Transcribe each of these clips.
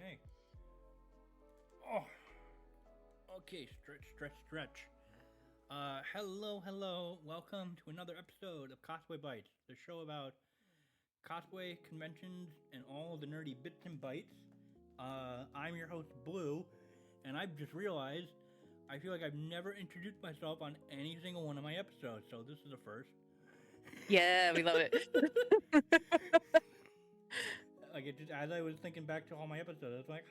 Okay. Oh. Okay, stretch. Hello. Welcome to another episode of Cosplay Bytes, the show about cosplay conventions and all the nerdy bits and bytes. I'm your host, Blue, and I've just realized I feel like I've never introduced myself on any single one of my episodes, so this is a first. Yeah, we love it. Like, it just, as I was thinking back to all my episodes, I was like,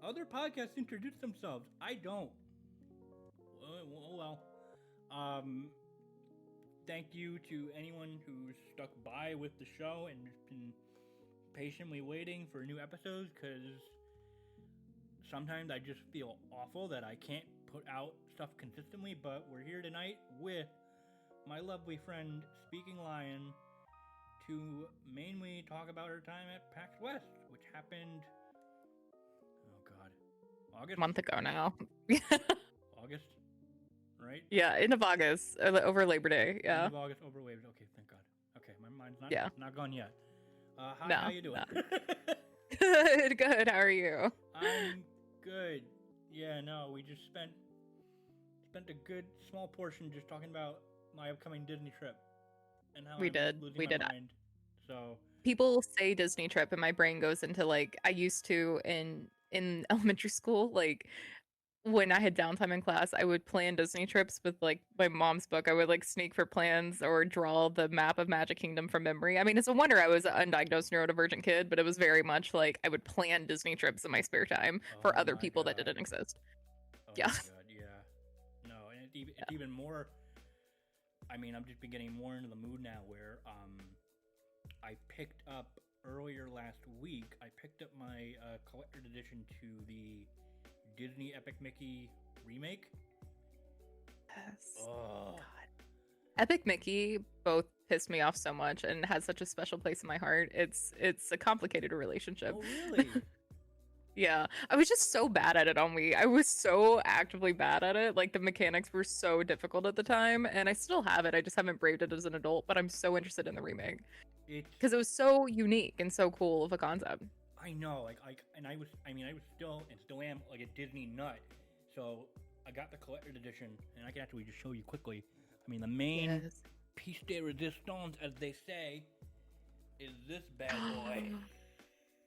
other podcasts introduce themselves. I don't. Well. Thank you to anyone who's stuck by with the show and been patiently waiting for new episodes, because sometimes I just feel awful that I can't put out stuff consistently, but we're here tonight with my lovely friend SpeakingLion to mainly talk about her time at PAX West, which happened, August? A month ago now. August, right? Yeah, end of August, over Labor Day. Yeah. End of August, over Labor Day. Okay, thank God. Okay, my mind's not gone yet. How you doing? Good. How are you? I'm good. Yeah, no, we just spent a good small portion just talking about my upcoming Disney trip and how we did. Mind. So people say Disney trip, and my brain goes into like I used to in elementary school. Like when I had downtime in class, I would plan Disney trips with like my mom's book. I would like sneak for plans or draw the map of Magic Kingdom from memory. I mean, it's a wonder I was an undiagnosed neurodivergent kid, but it was very much like I would plan Disney trips in my spare time for other people that didn't exist. Yeah. My God, yeah. No, and it's even more. I mean, I'm just getting more into the mood now where I picked up earlier last week. I picked up my collector's edition to the Disney Epic Mickey remake. Yes. Oh God. Epic Mickey both pissed me off so much and has such a special place in my heart. It's a complicated relationship. Oh really? Yeah, I was just so bad at it on Wii. I was so actively bad at it. Like the mechanics were so difficult at the time, and I still have it. I just haven't braved it as an adult, but I'm so interested in the remake because it was so unique and so cool of a concept. I know, I was still and still am like a Disney nut. So I got the collector's edition, and I can actually just show you quickly. I mean, the main piece de resistance, as they say, is this bad boy.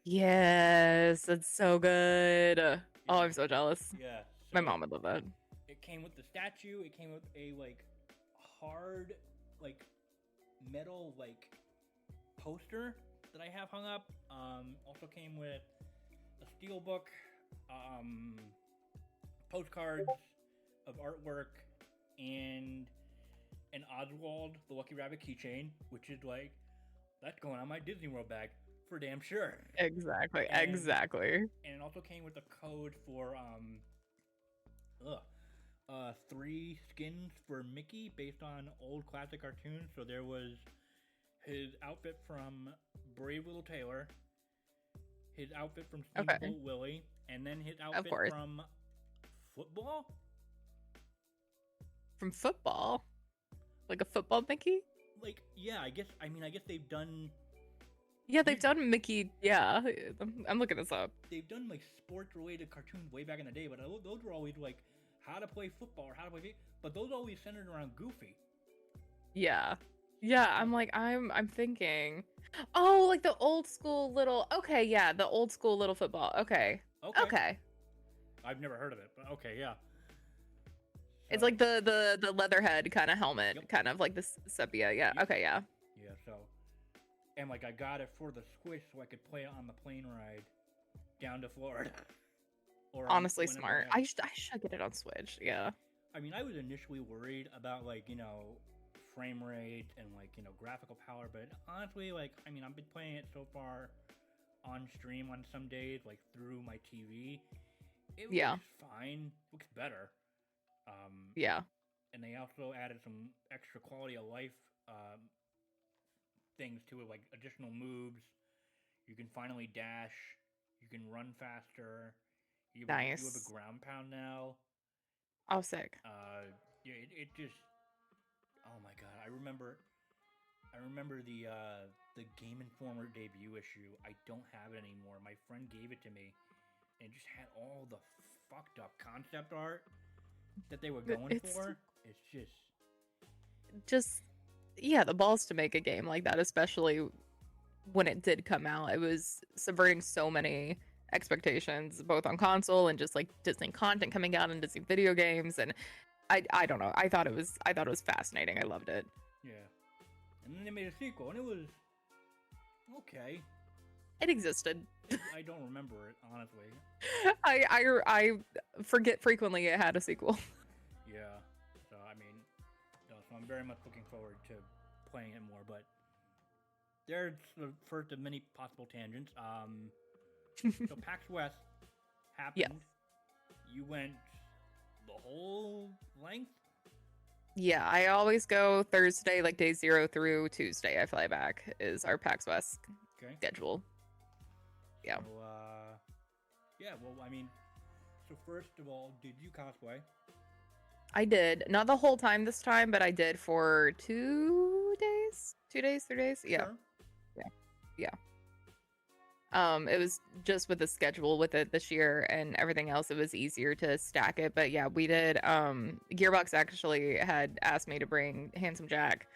Yes, it's so good. Yeah. Oh, I'm so jealous. Yeah. So my mom would love that. It came with the statue. It came with a hard metal poster that I have hung up. Also came with a steel book, postcards of artwork, and an Oswald the Lucky Rabbit keychain, which is that's going on my Disney World bag for damn sure. Exactly. And it also came with a code for 3 skins for Mickey based on old classic cartoons. So there was his outfit from Brave Little Tailor, his outfit from Steamboat Willie, and then his outfit from football. From football? Like a football Mickey? Yeah, I guess they've done. Yeah, they've done Mickey. Yeah, I'm looking this up. They've done sports-related cartoons way back in the day, but those were always how to play football or how to play. But those always centered around Goofy. Yeah. I'm thinking. Oh, like the old school little. Okay, yeah, the old school little football. Okay. I've never heard of it, but okay, yeah. So, it's like the leatherhead kind of helmet, kind of like the sepia. Yeah. Yep. Okay. Yeah. Yeah. So. And I got it for the Squish so I could play it on the plane ride down to Florida. Or honestly, smart. I should get it on Switch. Yeah. I mean, I was initially worried about frame rate and graphical power, but honestly, I've been playing it so far on stream on some days, through my TV. It looks fine. Looks better. Yeah. And they also added some extra quality of life things to it, like additional moves. You can finally dash. You can run faster. You have a ground pound now. Oh, sick. Yeah, it just. Oh my God! I remember I remember the Game Informer debut issue. I don't have it anymore. My friend gave it to me, and it just had all the fucked up concept art that they were going It's for. It's just, yeah, the balls to make a game like that, especially when it did come out. It was subverting so many expectations, both on console and just like Disney content coming out in Disney video games. And I don't know. I thought it was fascinating. I loved it. yeah. And then they made a sequel, and it was okay. It existed. I don't remember it honestly. I forget frequently it had a sequel. Yeah. So I mean, so I'm very much looking forward to playing it more. But there's the first of many possible tangents. So PAX West happened. Yes. You went the whole length. Yeah, I always go Thursday, like day 0 through Tuesday. I fly back is our PAX West schedule. Yeah. So, yeah. Well, I mean, so first of all, did you cosplay? I did. Not the whole time this time, but I did for 2 days. 2 days, 3 days. Yeah. Sure. Yeah. It was just with the schedule with it this year and everything else, it was easier to stack it. But yeah, we did. Gearbox actually had asked me to bring Handsome Jack.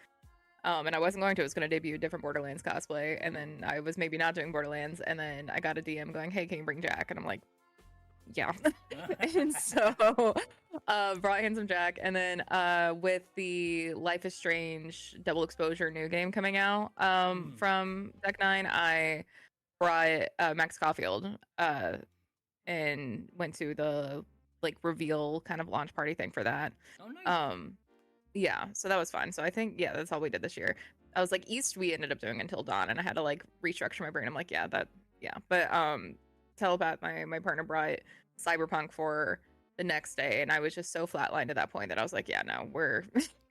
And I wasn't going to. I was going to debut a different Borderlands cosplay, and then I was maybe not doing Borderlands, and then I got a DM going, "Hey, can you bring Jack?" And I'm like, "Yeah." And so brought Handsome Jack, and then with the Life is Strange Double Exposure new game coming out from Deck 9, I brought Max Caulfield and went to the like reveal kind of launch party thing for that. Oh, nice. Yeah, so that was fun. So I think, yeah, that's all we did this year. I was like, East we ended up doing until dawn, and I had to like restructure my brain. I'm like, yeah. But Telepath, my partner, brought Cyberpunk for the next day, and I was just so flatlined at that point that I was like, yeah, no, we're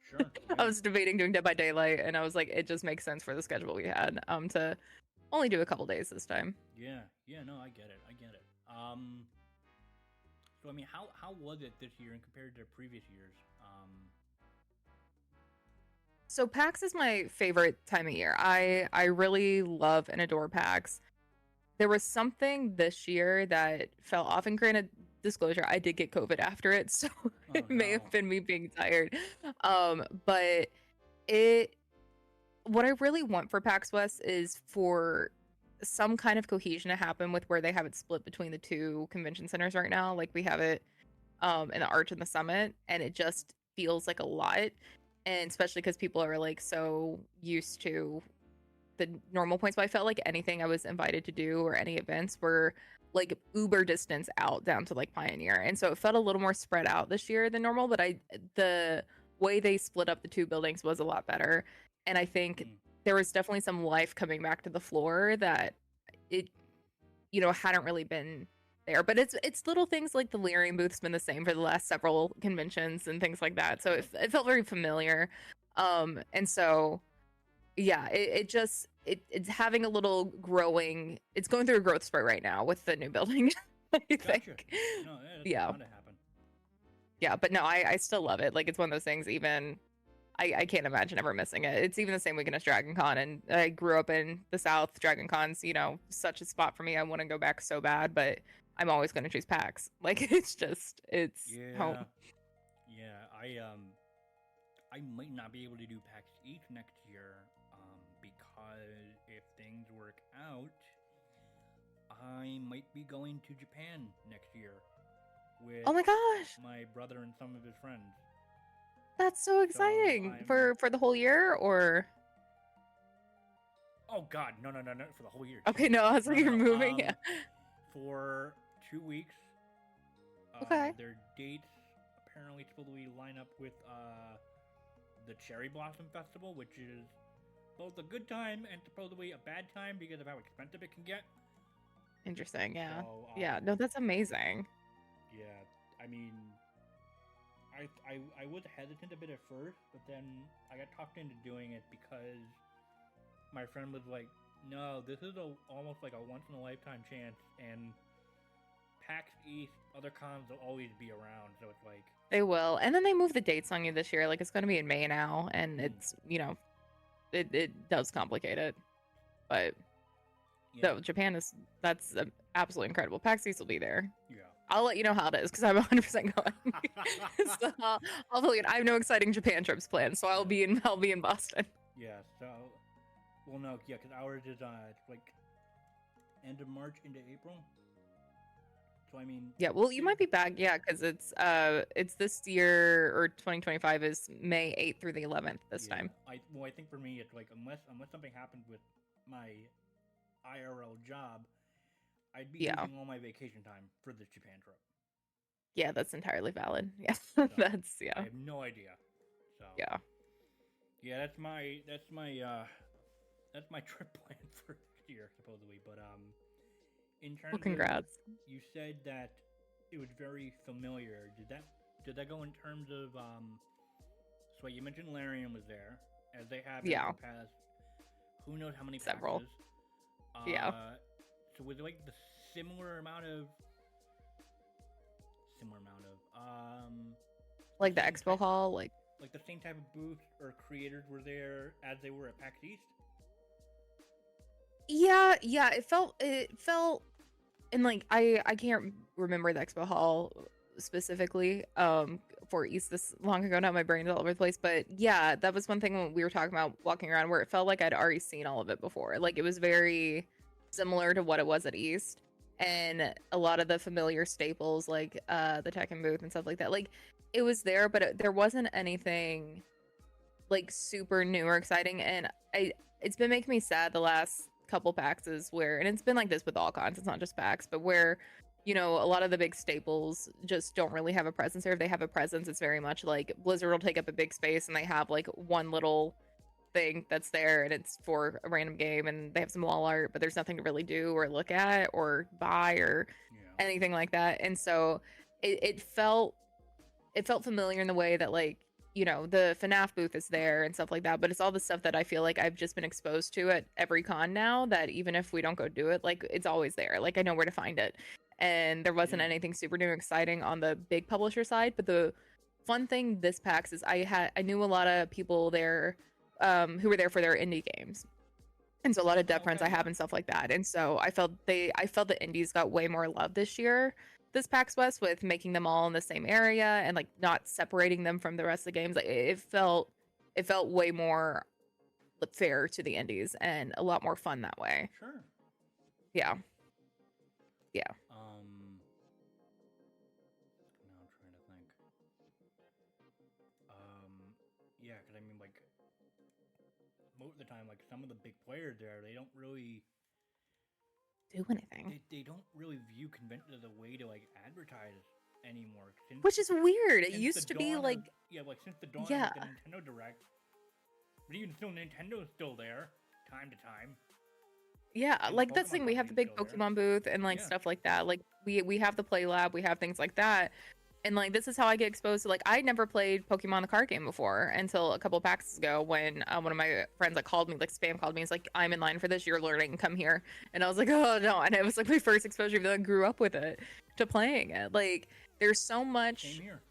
Sure. Yeah. I was debating doing Dead by Daylight, and I was like, it just makes sense for the schedule we had to only do a couple days this time. Yeah, no, I get it. So I mean, how was it this year and compared to previous years? So PAX is my favorite time of year. I really love and adore PAX. There was something this year that fell off, and granted, disclosure, I did get COVID after it, so it may have been me being tired. But what I really want for PAX West is for some kind of cohesion to happen with where they have it split between the two convention centers right now. Like we have it in the Arch and the Summit, and it just feels like a lot. And especially because people are like so used to the normal points. But I felt like anything I was invited to do or any events were like uber distance out down to like Pioneer. And so it felt a little more spread out this year than normal. But the way they split up the two buildings was a lot better. And I think there was definitely some life coming back to the floor that it, hadn't really been there. But it's little things like the Lyrium booth's been the same for the last several conventions and things like that. So it felt very familiar. And so, yeah, it's having a little growing. It's going through a growth spurt right now with the new building. I think. No, yeah. Bound to happen. Yeah, but no, I still love it. Like it's one of those things. Even I can't imagine ever missing it. It's even the same weekend as Dragon Con, and I grew up in the South. Dragon Con's, such a spot for me. I want to go back so bad, but I'm always going to choose PAX. Like it's home. Yeah, I might not be able to do PAX East next year, because if things work out, I might be going to Japan next year with Oh my gosh, my brother and some of his friends. that's so exciting. For the whole year, or? Oh God, no, for the whole year. Okay, no, I was like, you're moving. Yeah. For 2 weeks. Okay. Their dates apparently supposed to line up with the Cherry Blossom Festival, which is both a good time and supposedly a bad time because of how expensive it can get. Interesting, yeah. So, Yeah, no, that's amazing. Yeah, I mean, I was hesitant a bit at first, but then I got talked into doing it because my friend was like, no, this is almost like a once-in-a-lifetime chance, and PAX East, other cons will always be around, so it's like... They will. And then they moved the dates on you this year. Like, it's going to be in May now, and it's, it does complicate it. But Yeah. no, Japan that's absolutely incredible. PAX East will be there. Yeah. I'll let you know how it is because I'm 100% going. So I'll tell you, I have no exciting Japan trips planned, so I'll be in Boston. Yeah. So, well, no, yeah, because ours is like end of March into April. So I mean. Yeah, well, you might be back, yeah, because it's this year, or 2025 is May 8th through the 11th this time. I think for me it's like unless something happened with my IRL job, I'd be using all my vacation time for this Japan trip. Yeah, that's entirely valid. Yeah, So, that's I have no idea. So yeah, that's my trip plan for next year supposedly. But in terms congrats. You said that it was very familiar. Did that go in terms of So you mentioned Larian was there, as they have in the past. Who knows how many several? PAXs. So was it like the similar amount of like the expo hall, like the same type of booths or creators were there as they were at PAX East? Yeah, it felt, and like I can't remember the expo hall specifically for East this long ago now. My brain's all over the place, but yeah, that was one thing when we were talking about walking around where it felt like I'd already seen all of it before. Like it was very similar to what it was at East, and a lot of the familiar staples like the Tekken booth and stuff like that, like it was there, but there wasn't anything like super new or exciting. And it's been making me sad the last couple PAXs where, and it's been like this with all cons, it's not just PAX, but where, you know, a lot of the big staples just don't really have a presence there. If they have a presence, it's very much like Blizzard will take up a big space and they have like one little thing that's there and it's for a random game and they have some wall art, but there's nothing to really do or look at or buy or anything like that. And so it felt familiar in the way that, like, you know, the FNAF booth is there and stuff like that, but it's all the stuff that I feel like I've just been exposed to at every con now, that even if we don't go do it, like it's always there. Like I know where to find it. And there wasn't anything super new exciting on the big publisher side, but the fun thing this PAX is I knew a lot of people there who were there for their indie games. And so a lot of dev friends I have and stuff like that. And so I felt the indies got way more love this year, this PAX West, with making them all in the same area and like not separating them from the rest of the games. Like it felt way more fair to the indies and a lot more fun that way. Sure. Yeah. Now I'm trying to think. Yeah, because I mean, like, most of the time, like some of the big players there, they don't really do anything. They don't really view convention as a way to like advertise anymore. Which is weird. It used to be like since the dawn of the Nintendo Direct, but even still, Nintendo's still there time to time. Yeah, like that's the thing. We have the big Pokemon booth and like stuff like that. Like we have the Play Lab, we have things like that. And like this is how I get exposed to, like, I never played Pokemon the card game before until a couple PAXs ago when one of my friends like called me, like spam called me. He's like, I'm in line for this, you're learning, come here. And I was like, oh no. And it was like my first exposure, that I grew up with it, to playing it. Like there's so much. Same here.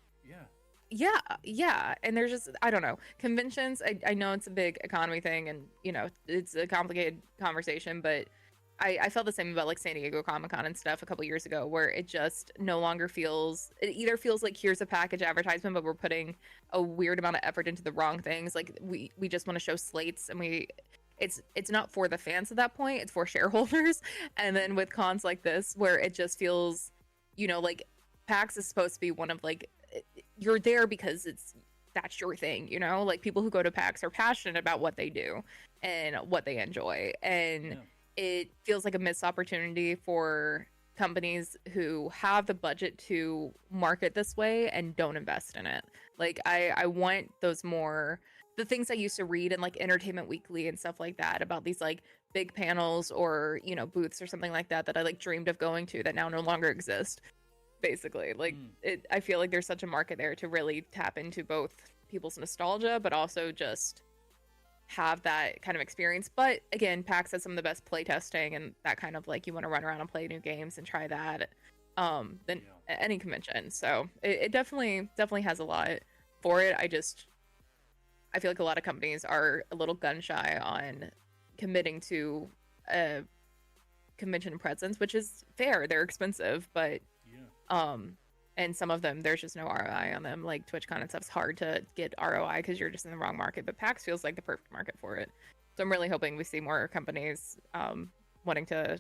Yeah. And there's just, I don't know, conventions. I know it's a big economy thing and, you know, it's a complicated conversation, but I felt the same about like San Diego Comic-Con and stuff a couple years ago, where it just no longer feels, it either feels like here's a package advertisement, but we're putting a weird amount of effort into the wrong things. Like we just want to show slates, and it's not for the fans at that point, it's for shareholders. And then with cons like this, where it just feels, you know, like PAX is supposed to be one of, like, you're there because that's your thing, you know, like people who go to PAX are passionate about what they do and what they enjoy. And it feels like a missed opportunity for companies who have the budget to market this way and don't invest in it. Like I want those more, the things I used to read in like Entertainment Weekly and stuff like that about these like big panels or, you know, booths or something like that I like dreamed of going to that now no longer exist. Basically, like I feel like there's such a market there to really tap into both people's nostalgia, but also just have that kind of experience. But again, PAX has some of the best play testing and that kind of, like, you want to run around and play new games and try that than any convention. So it definitely has a lot for it. I feel like a lot of companies are a little gun shy on committing to a convention presence, which is fair. They're expensive, but and some of them there's just no ROI on them. Like TwitchCon and stuff's hard to get ROI because you're just in the wrong market. But PAX feels like the perfect market for it. So I'm really hoping we see more companies wanting to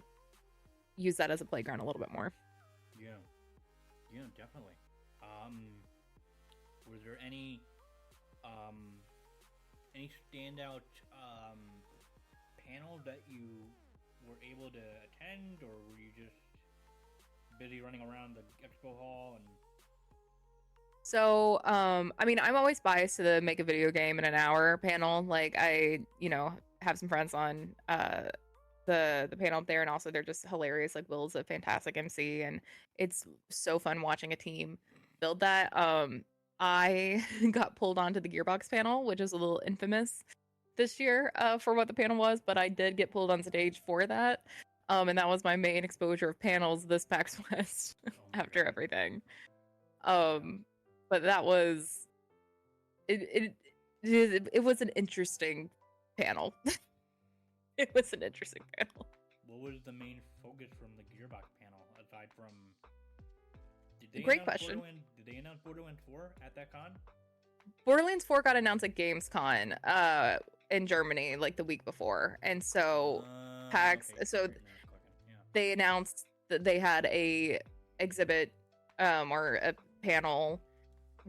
use that as a playground a little bit more. Yeah, definitely. Was there any standout panel that you were able to attend, or were you just busy running around the expo hall? And so I mean, I'm always biased to the make a video game in an hour panel. Like I have some friends on the panel up there, and also they're just hilarious. Like Will's a fantastic MC, and it's so fun watching a team build that. I got pulled onto the Gearbox panel, which is a little infamous this year for what the panel was, but I did get pulled on stage for that. And that was my main exposure of panels this PAX West after everything. But that was it was an interesting panel. It was an interesting panel. What was the main focus from the Gearbox panel aside from? Great question. Did they announce Borderlands 4 at that con? Borderlands 4 got announced at Gamescom in Germany like the week before, and so PAX. Okay. So they announced that they had a exhibit or a panel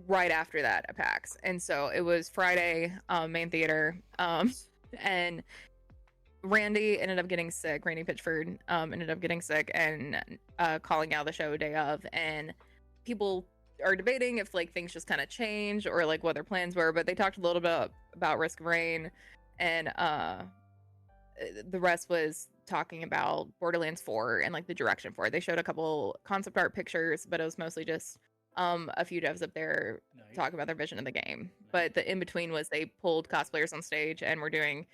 right after that at PAX, and so it was Friday, main theater, and Randy ended up getting sick. Randy Pitchford ended up getting sick and calling out the show day of, and people are debating if like things just kind of change or like what their plans were, but they talked a little bit about Risk of Rain, and the rest was talking about Borderlands 4 and like the direction for it. They showed a couple concept art pictures, but it was mostly just a few devs up there talking about their vision of the game. But the in-between was they pulled cosplayers on stage and were doing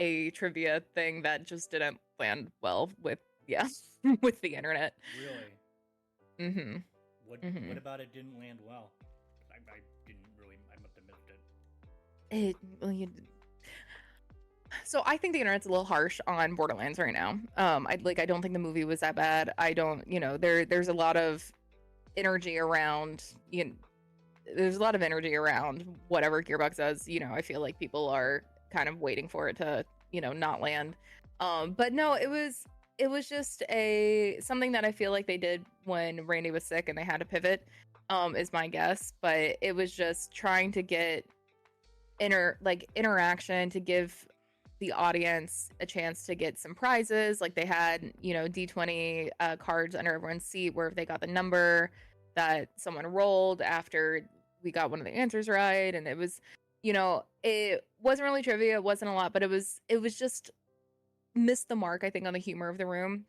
a trivia thing that just didn't land well with with the internet. Really? Mm-hmm. What about it didn't land well? I must have missed it. So I think the internet's a little harsh on Borderlands right now. I don't think the movie was that bad. I don't, there's a lot of energy around, there's a lot of energy around whatever Gearbox does. I feel like people are kind of waiting for it to, not land. But no, it was just something that I feel like they did when Randy was sick and they had to pivot, is my guess. But it was just trying to get interaction, to give the audience a chance to get some prizes. Like they had, D20 cards under everyone's seat where if they got the number that someone rolled after we got one of the answers right. And it was, it wasn't really trivia, it wasn't a lot, but it was just missed the mark, I think, on the humor of the room.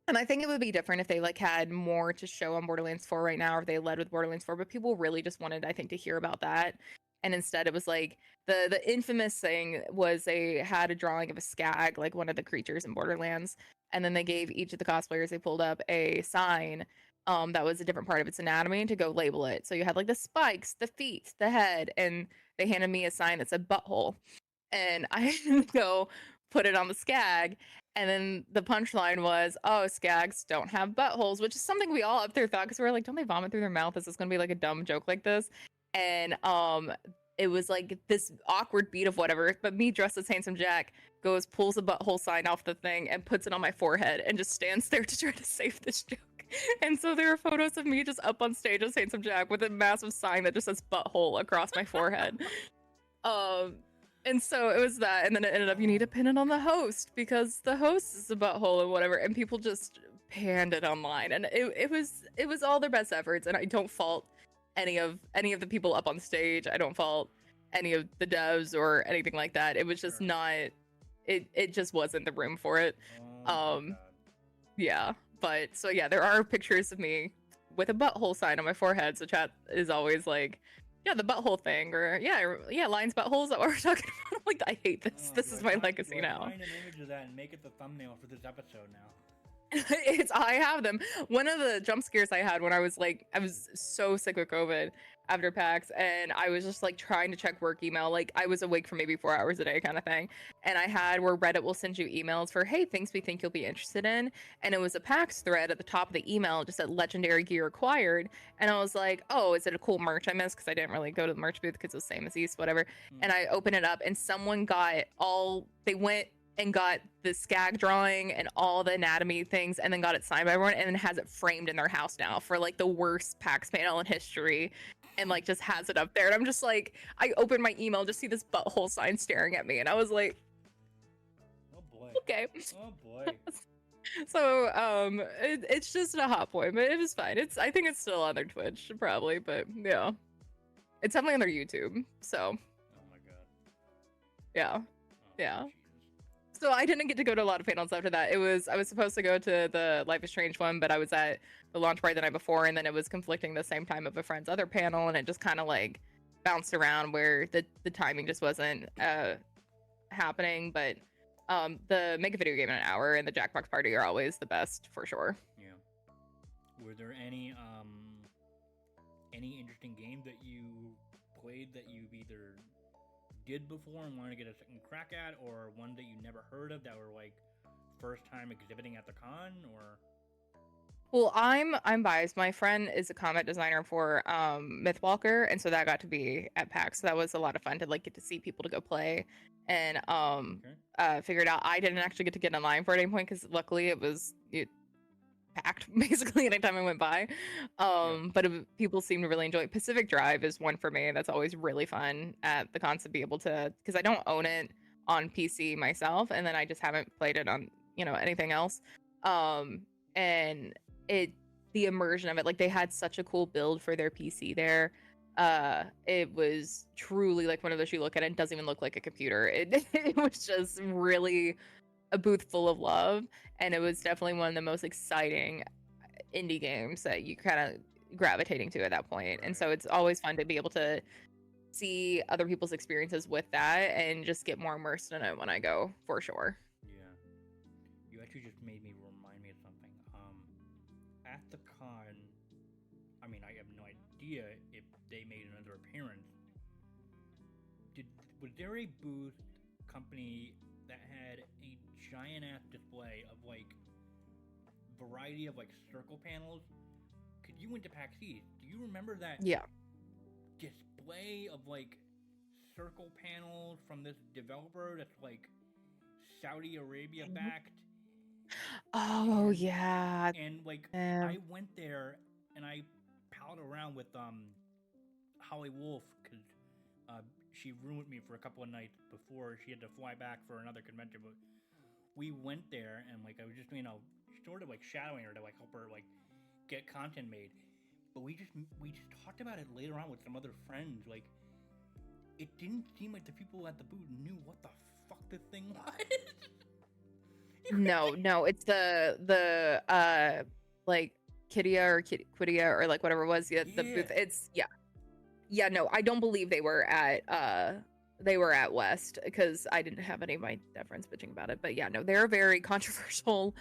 And I think it would be different if they had more to show on Borderlands 4 right now, or if they led with Borderlands 4, but people really just wanted, I think, to hear about that. And instead it was the infamous thing was they had a drawing of a skag, like one of the creatures in Borderlands, and then they gave each of the cosplayers, they pulled up a sign that was a different part of its anatomy to go label it. So you had the spikes, the feet, the head, and they handed me a sign that said butthole, and I had to go put it on the skag. And then the punchline was, oh, skags don't have buttholes, which is something we all up there thought, because we were like, don't they vomit through their mouth? Is this going to be a dumb joke like this? And it was this awkward beat of whatever, but me dressed as Handsome Jack pulls a butthole sign off the thing and puts it on my forehead and just stands there to try to save this joke. And so there are photos of me just up on stage as Handsome Jack with a massive sign that just says butthole across my forehead. And so it was that, and then it ended up, you need to pin it on the host because the host is a butthole and whatever, and people just panned it online, and it was all their best efforts, and I don't fault any of the people up on stage. I don't fault any of the devs or anything like that. It was just not, it just wasn't the room for it. Yeah, but so yeah, there are pictures of me with a butthole sign on my forehead, so chat is always yeah, the butthole thing, or yeah, Lion's butthole, is that what we're talking about? I hate this. This is my legacy now. Find an image of that and make it the thumbnail for this episode now. I have them. One of the jump scares I had when I was so sick with COVID, after PAX, and I was just like trying to check work email. Like I was awake for maybe 4 hours a day kind of thing. And I had where Reddit will send you emails for, hey, things we think you'll be interested in. And it was a PAX thread at the top of the email, just said legendary gear acquired. And I was like, oh, is it a cool merch I missed? Because I didn't really go to the merch booth because it was same as East, whatever. And I opened it up and someone they went and got the skag drawing and all the anatomy things and then got it signed by everyone and then has it framed in their house now for like the worst PAX panel in history and like just has it up there. And I'm just like, I opened my email, just see this butthole sign staring at me. And I was like, oh boy. Okay. Oh boy. So it's just a hot point, but it was fine. I think it's still on their Twitch probably, but yeah. It's definitely on their YouTube. So Oh my god. yeah. Oh, Yeah. Jesus. So I didn't get to go to a lot of panels after that. I was supposed to go to the Life is Strange one, but I was at the launch party the night before, and then it was conflicting the same time of a friend's other panel, and it just kind of like bounced around where the timing just wasn't happening. But the Make a Video Game in an Hour and the Jackbox Party are always the best for sure. Yeah. Were there any interesting game that you played that you've either did before and wanted to get a second crack at, or one that you never heard of that were like first time exhibiting at the con? Or Well, I'm biased. My friend is a combat designer for Mythwalker, and so that got to be at PAX. So that was a lot of fun to like get to see people to go play and figure it out. I didn't actually get in line for it at any point because luckily it was packed basically anytime I went by. But people seem to really enjoy it. Pacific Drive is one for me that's always really fun at the cons to be able to, because I don't own it on PC myself, and then I just haven't played it on anything else. And the immersion of it, like they had such a cool build for their PC there. It was truly like one of those you look at it, it doesn't even look like a computer. It was just really a booth full of love, and it was definitely one of the most exciting indie games that you kind of gravitating to at that point. And so it's always fun to be able to see other people's experiences with that and just get more immersed in it when I go, for sure. yeah, you actually just made me remind me of something. At the con, I mean, I have no idea if they made another appearance. Was there a booth company that had a giant ass display of like variety of like circle panels? Could you went to PAX East? Do you remember that? Yeah. Display of like circle panels from this developer that's like Saudi Arabia backed. Oh yeah. And like I went there and I palled around with Holly Wolf because she ruined me for a couple of nights before she had to fly back for another convention. But we went there and like I was just sort of like shadowing her to like help her like get content made. But we just talked about it later on with some other friends. Like it didn't seem like the people at the booth knew what the fuck this thing was. No, it's the like Quidia or like whatever it was, the booth. It's yeah, no, I don't believe they were at West because I didn't have any of my friends bitching about it. But yeah, no, they're a very controversial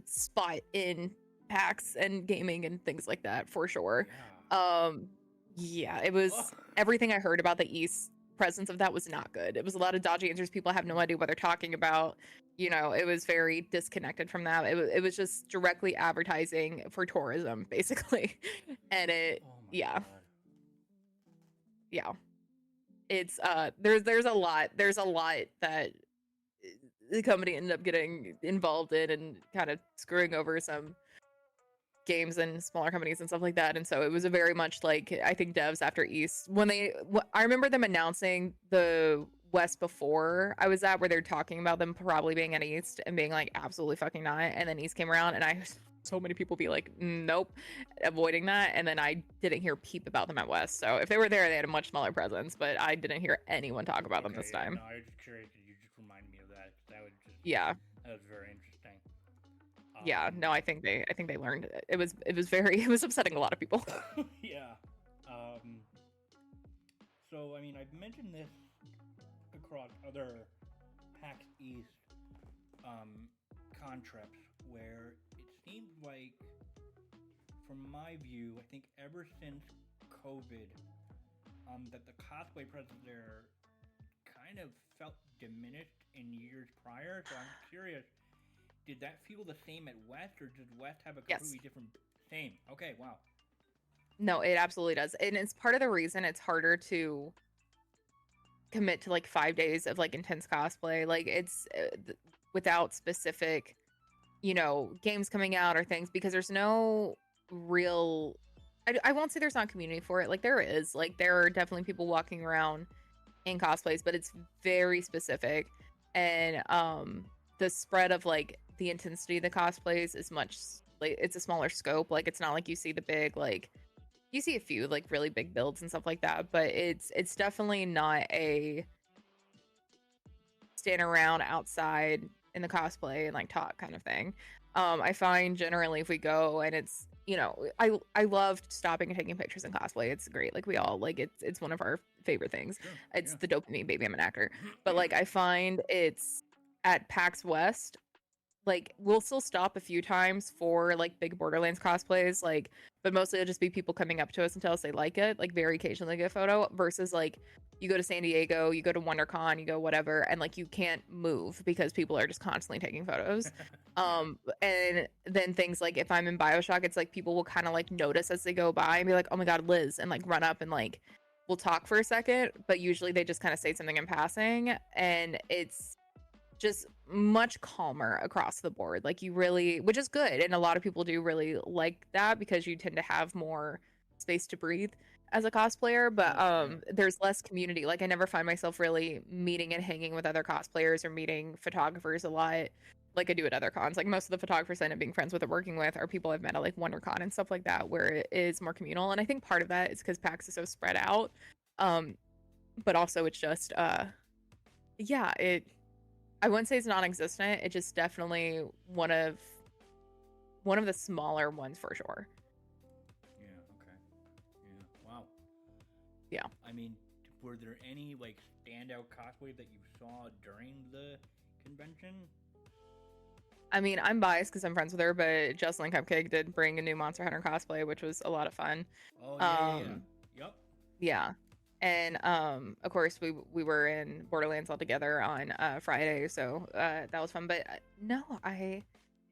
spot in PAX and gaming and things like that for sure. Yeah, it was everything I heard about the East presence of that was not good. It was a lot of dodgy answers. People have no idea what they're talking about. It was very disconnected from that. It was just directly advertising for tourism, basically. And God. Yeah. It's there's a lot that the company ended up getting involved in and kind of screwing over some games and smaller companies and stuff like that. And so it was a very much like, I think devs after East, I remember them announcing the West before I was at, where they're talking about them probably being at East and being like, absolutely fucking not. And then East came around and so many people be like, nope, avoiding that. And then I didn't hear peep about them at West. So if they were there, they had a much smaller presence, but I didn't hear anyone talk about them this time. No, I was just curious. You just reminded me of that. That was very interesting. Yeah, no, I think they learned it. It was upsetting a lot of people. Yeah. So I mean, I've mentioned this across other PAX East con trips where it seems like, from my view, I think ever since COVID, that the cosplay presence there kind of felt diminished in years prior. So I'm curious, did that feel the same at West, or did West have a completely Yes. different same? Okay, wow. No, it absolutely does. And it's part of the reason it's harder to commit to like 5 days of like intense cosplay. Like it's without specific, games coming out or things, because there's no real. I won't say there's not community for it. Like there is. Like there are definitely people walking around in cosplays, but it's very specific. And the spread of like the intensity of the cosplays is much, like it's a smaller scope. Like it's not like you see the big, like you see a few like really big builds and stuff like that, but it's definitely not a stand around outside in the cosplay and like talk kind of thing. I find generally if we go and it's, I love stopping and taking pictures in cosplay. It's great. Like we all like it's one of our favorite things. Sure. It's Yeah. the dopamine baby. I'm an actor. But like I find it's at PAX West, like we'll still stop a few times for like big Borderlands cosplays, like, but mostly it'll just be people coming up to us and tell us they like it, like very occasionally get a photo, versus like you go to San Diego, you go to WonderCon, you go whatever, and like you can't move because people are just constantly taking photos. And then things like if I'm in BioShock, it's like people will kind of like notice as they go by and be like, oh my god, Liz, and like run up and like we'll talk for a second, but usually they just kind of say something in passing, and it's just much calmer across the board. Like you really, which is good. And a lot of people do really like that because you tend to have more space to breathe as a cosplayer, but there's less community. Like I never find myself really meeting and hanging with other cosplayers or meeting photographers a lot like I do at other cons. Like most of the photographers I end up being friends with or working with are people I've met at like WonderCon and stuff like that, where it is more communal. And I think part of that is because PAX is so spread out. But also it's just yeah, I wouldn't say it's non-existent. It's just definitely one of the smaller ones for sure. Yeah. Okay. Yeah. Wow. Yeah. I mean, were there any like standout cosplays that you saw during the convention? I mean, I'm biased because I'm friends with her, but Jocelyn Cupcake did bring a new Monster Hunter cosplay, which was a lot of fun. Oh yeah. Yep. Yeah. And of course we were in Borderlands all together on Friday, so that was fun. But no,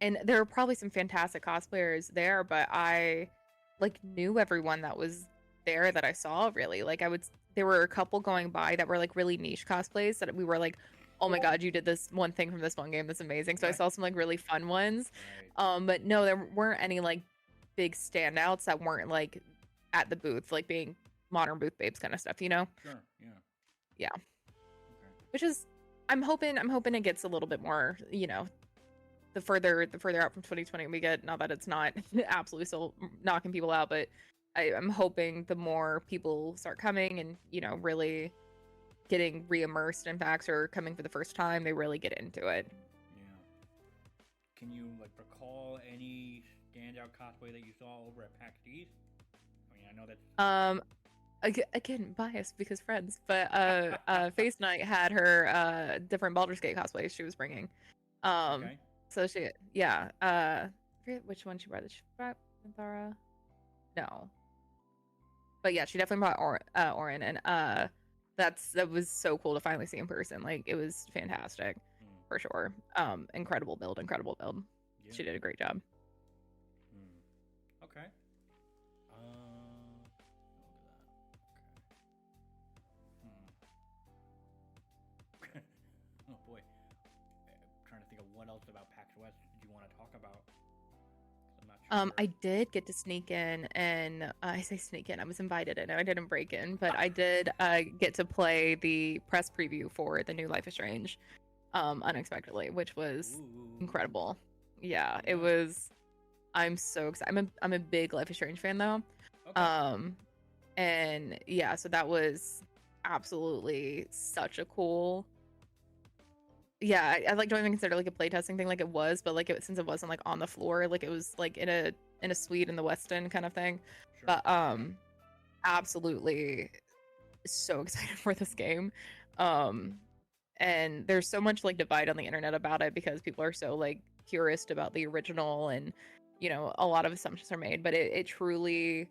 and there were probably some fantastic cosplayers there, but I like knew everyone that was there that I saw, really. Like there were a couple going by that were like really niche cosplays that we were like, oh my god, you did this one thing from this one game that's amazing. So I saw some like really fun ones. Right. But no, there weren't any like big standouts that weren't like at the booth, like being modern booth babes kind of stuff, Sure. Yeah. Yeah. Okay. Which is, I'm hoping it gets a little bit more, the further out from 2020 we get, not that it's not absolutely still knocking people out, but I'm hoping the more people start coming and, really getting re-immersed in PAX or coming for the first time, they really get into it. Yeah. Can you like recall any standout cosplay that you saw over at PAX East? I mean, I know that's again biased because friends, but Face Night had her different Baldur's Gate cosplays she was bringing. okay. So she, yeah, I forget which one she brought. She brought Minthara? No, but yeah, she definitely brought Orin, and that was so cool to finally see in person. Like it was fantastic for sure. Incredible build. Yeah. She did a great job. Okay. Oh boy. I'm trying to think of what else about PAX West did you want to talk about? I'm not sure. I did get to sneak in, and I say sneak in. I was invited in. I didn't break in, but I did get to play the press preview for the new Life is Strange, unexpectedly, which was incredible. Yeah, it was. I'm so excited. I'm a big Life is Strange fan though. Okay. And yeah, so that was absolutely such a cool. Yeah, I like don't even consider it like a playtesting thing like it was, but like since it wasn't like on the floor, like it was like in a suite in the West End kind of thing. Sure. But absolutely so excited for this game. And there's so much like divide on the internet about it because people are so like purist about the original, and a lot of assumptions are made, but it truly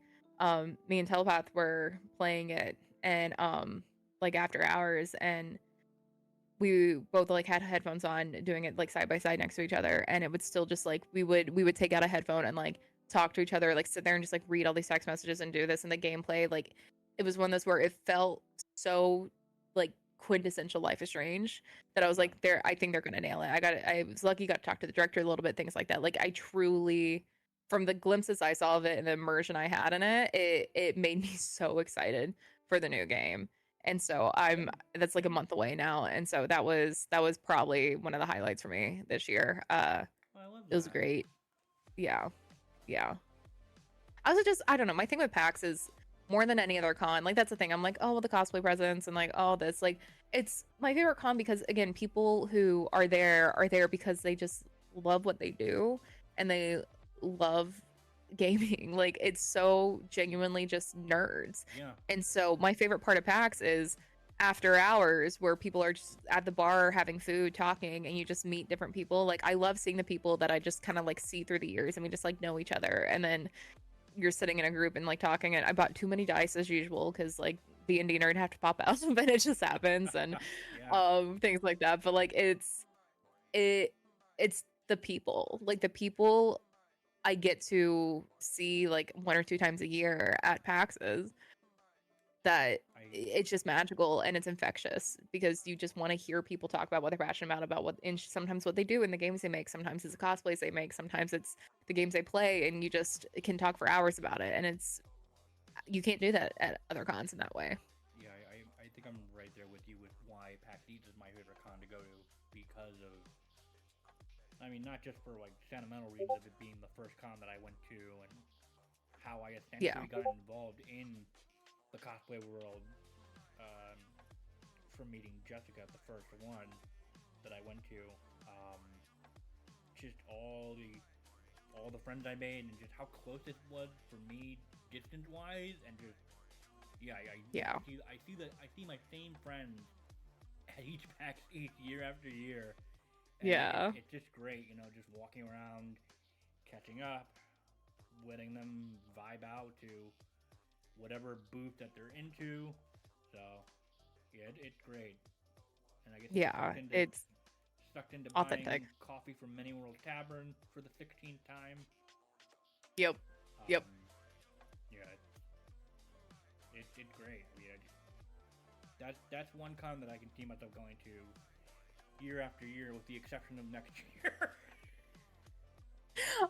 me and Telepath were playing it and like after hours, and we both like had headphones on doing it like side by side next to each other, and it would still just like we would take out a headphone and like talk to each other, like sit there and just like read all these text messages and do this, and the gameplay, like it was one of those where it felt so like quintessential Life is Strange that I was Yeah. like, I think they're gonna nail it. I was lucky, got to talk to the director a little bit, things like that. Like I truly, from the glimpses I saw of it and the immersion I had in it, it made me so excited for the new game. And so that's like a month away now, and so that was probably one of the highlights for me this year. I love It was that. great. Yeah. Yeah. I don't know, my thing with PAX is more than any other con, like that's the thing. I'm like, oh, well, the cosplay presents and like all this. Like it's my favorite con because again, people who are there because they just love what they do and they love gaming. Like it's so genuinely just nerds. Yeah. And so my favorite part of PAX is after hours where people are just at the bar having food, talking, and you just meet different people. Like I love seeing the people that I just kind of like see through the years and we just like know each other. And then you're sitting in a group and like talking, and I bought too many dice as usual because like D&D nerd have to pop out but it just happens, and Yeah. things like that. But like it it's the people, like the people I get to see like one or two times a year at PAXs, that I it's just magical and it's infectious because you just want to hear people talk about what they're passionate about what, and sometimes what they do in the games they make, sometimes it's the cosplays they make, sometimes it's the games they play, and you just can talk for hours about it, and you can't do that at other cons in that way. yeah. I think I'm right there with you with why PAX East is my favorite con to go to because of. I mean, not just for like sentimental reasons of it being the first con that I went to and how I Yeah. essentially got involved in the cosplay world um, from meeting Jessica, the first one that I went to. Um, just all the friends I made and just how close it was for me distance wise, and just yeah, Yeah. I see my same friends at each PAX East year after year, and Yeah. it's just great, just walking around, catching up, letting them vibe out to whatever booth that they're into. So yeah, it's great, and I get Yeah, it's sucked into authentic. buying coffee from Many World Tavern for the 16th time. Yep. Yep. Um, yeah, it's great. Yeah, that's one con that I can see myself going to year after year, with the exception of next year.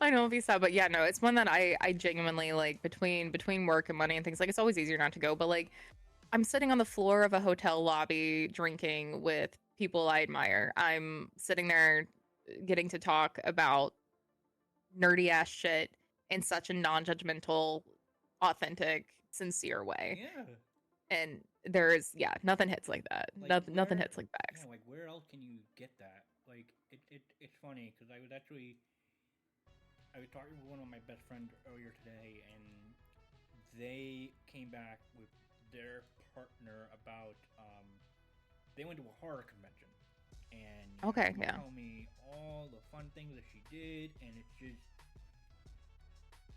I know it'll be sad, but yeah, no, it's one that I genuinely like, between work and money and things, like it's always easier not to go, but like I'm sitting on the floor of a hotel lobby drinking with people I admire. I'm sitting there getting to talk about nerdy ass shit in such a non-judgmental, authentic, sincere way. Yeah, And nothing hits like that. like Nothing hits like yeah, PAX. like where else can you get that? Like it's funny because I was talking with one of my best friends earlier today, and they came back with their partner about they went to a horror convention, and Okay, she was yeah. telling me all the fun things that she did, and it's just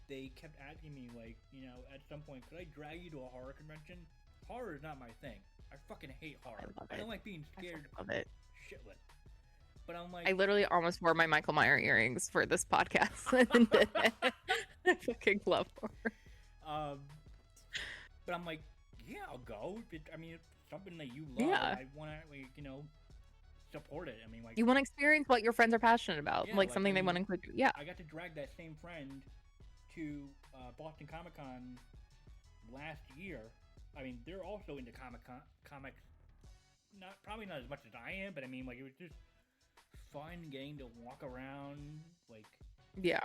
they kept asking me like, at some point, could I drag you to a horror convention? Horror is not my thing. I fucking hate horror. I love I it. don't like being I scared fucking love it. shitless. But I'm I like, literally almost wore my Michael Meyer earrings for this podcast and did it. I fucking love horror. um, but I'm like, yeah, I'll go. I mean, it's something that you love. Yeah. I want to, like, support it. I mean, like, You want to experience what your friends are passionate about, yeah, like like, I something they want mean, to include you. Yeah. I got to drag that same friend to Boston Comic Con last year. I mean, they're also into comics. Probably not as much as I am, but I mean, like, it was just fun getting to walk around, like, Yeah.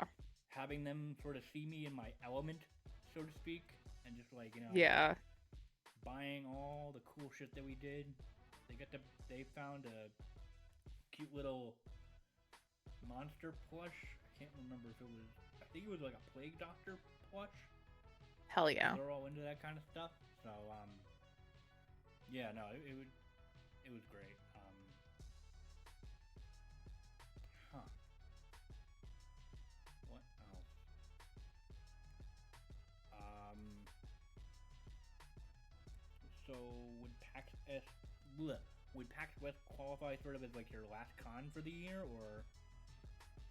having them sort of see me in my element, so to speak, and just like, Yeah. buying all the cool shit that we did. They found a cute little monster plush. I can't remember if it was. I think it was like a plague doctor plush. Hell yeah. They're all into that kind of stuff. So yeah, no, it was great. Huh. What else? So would PAX West qualify sort of as like your last con for the year, or?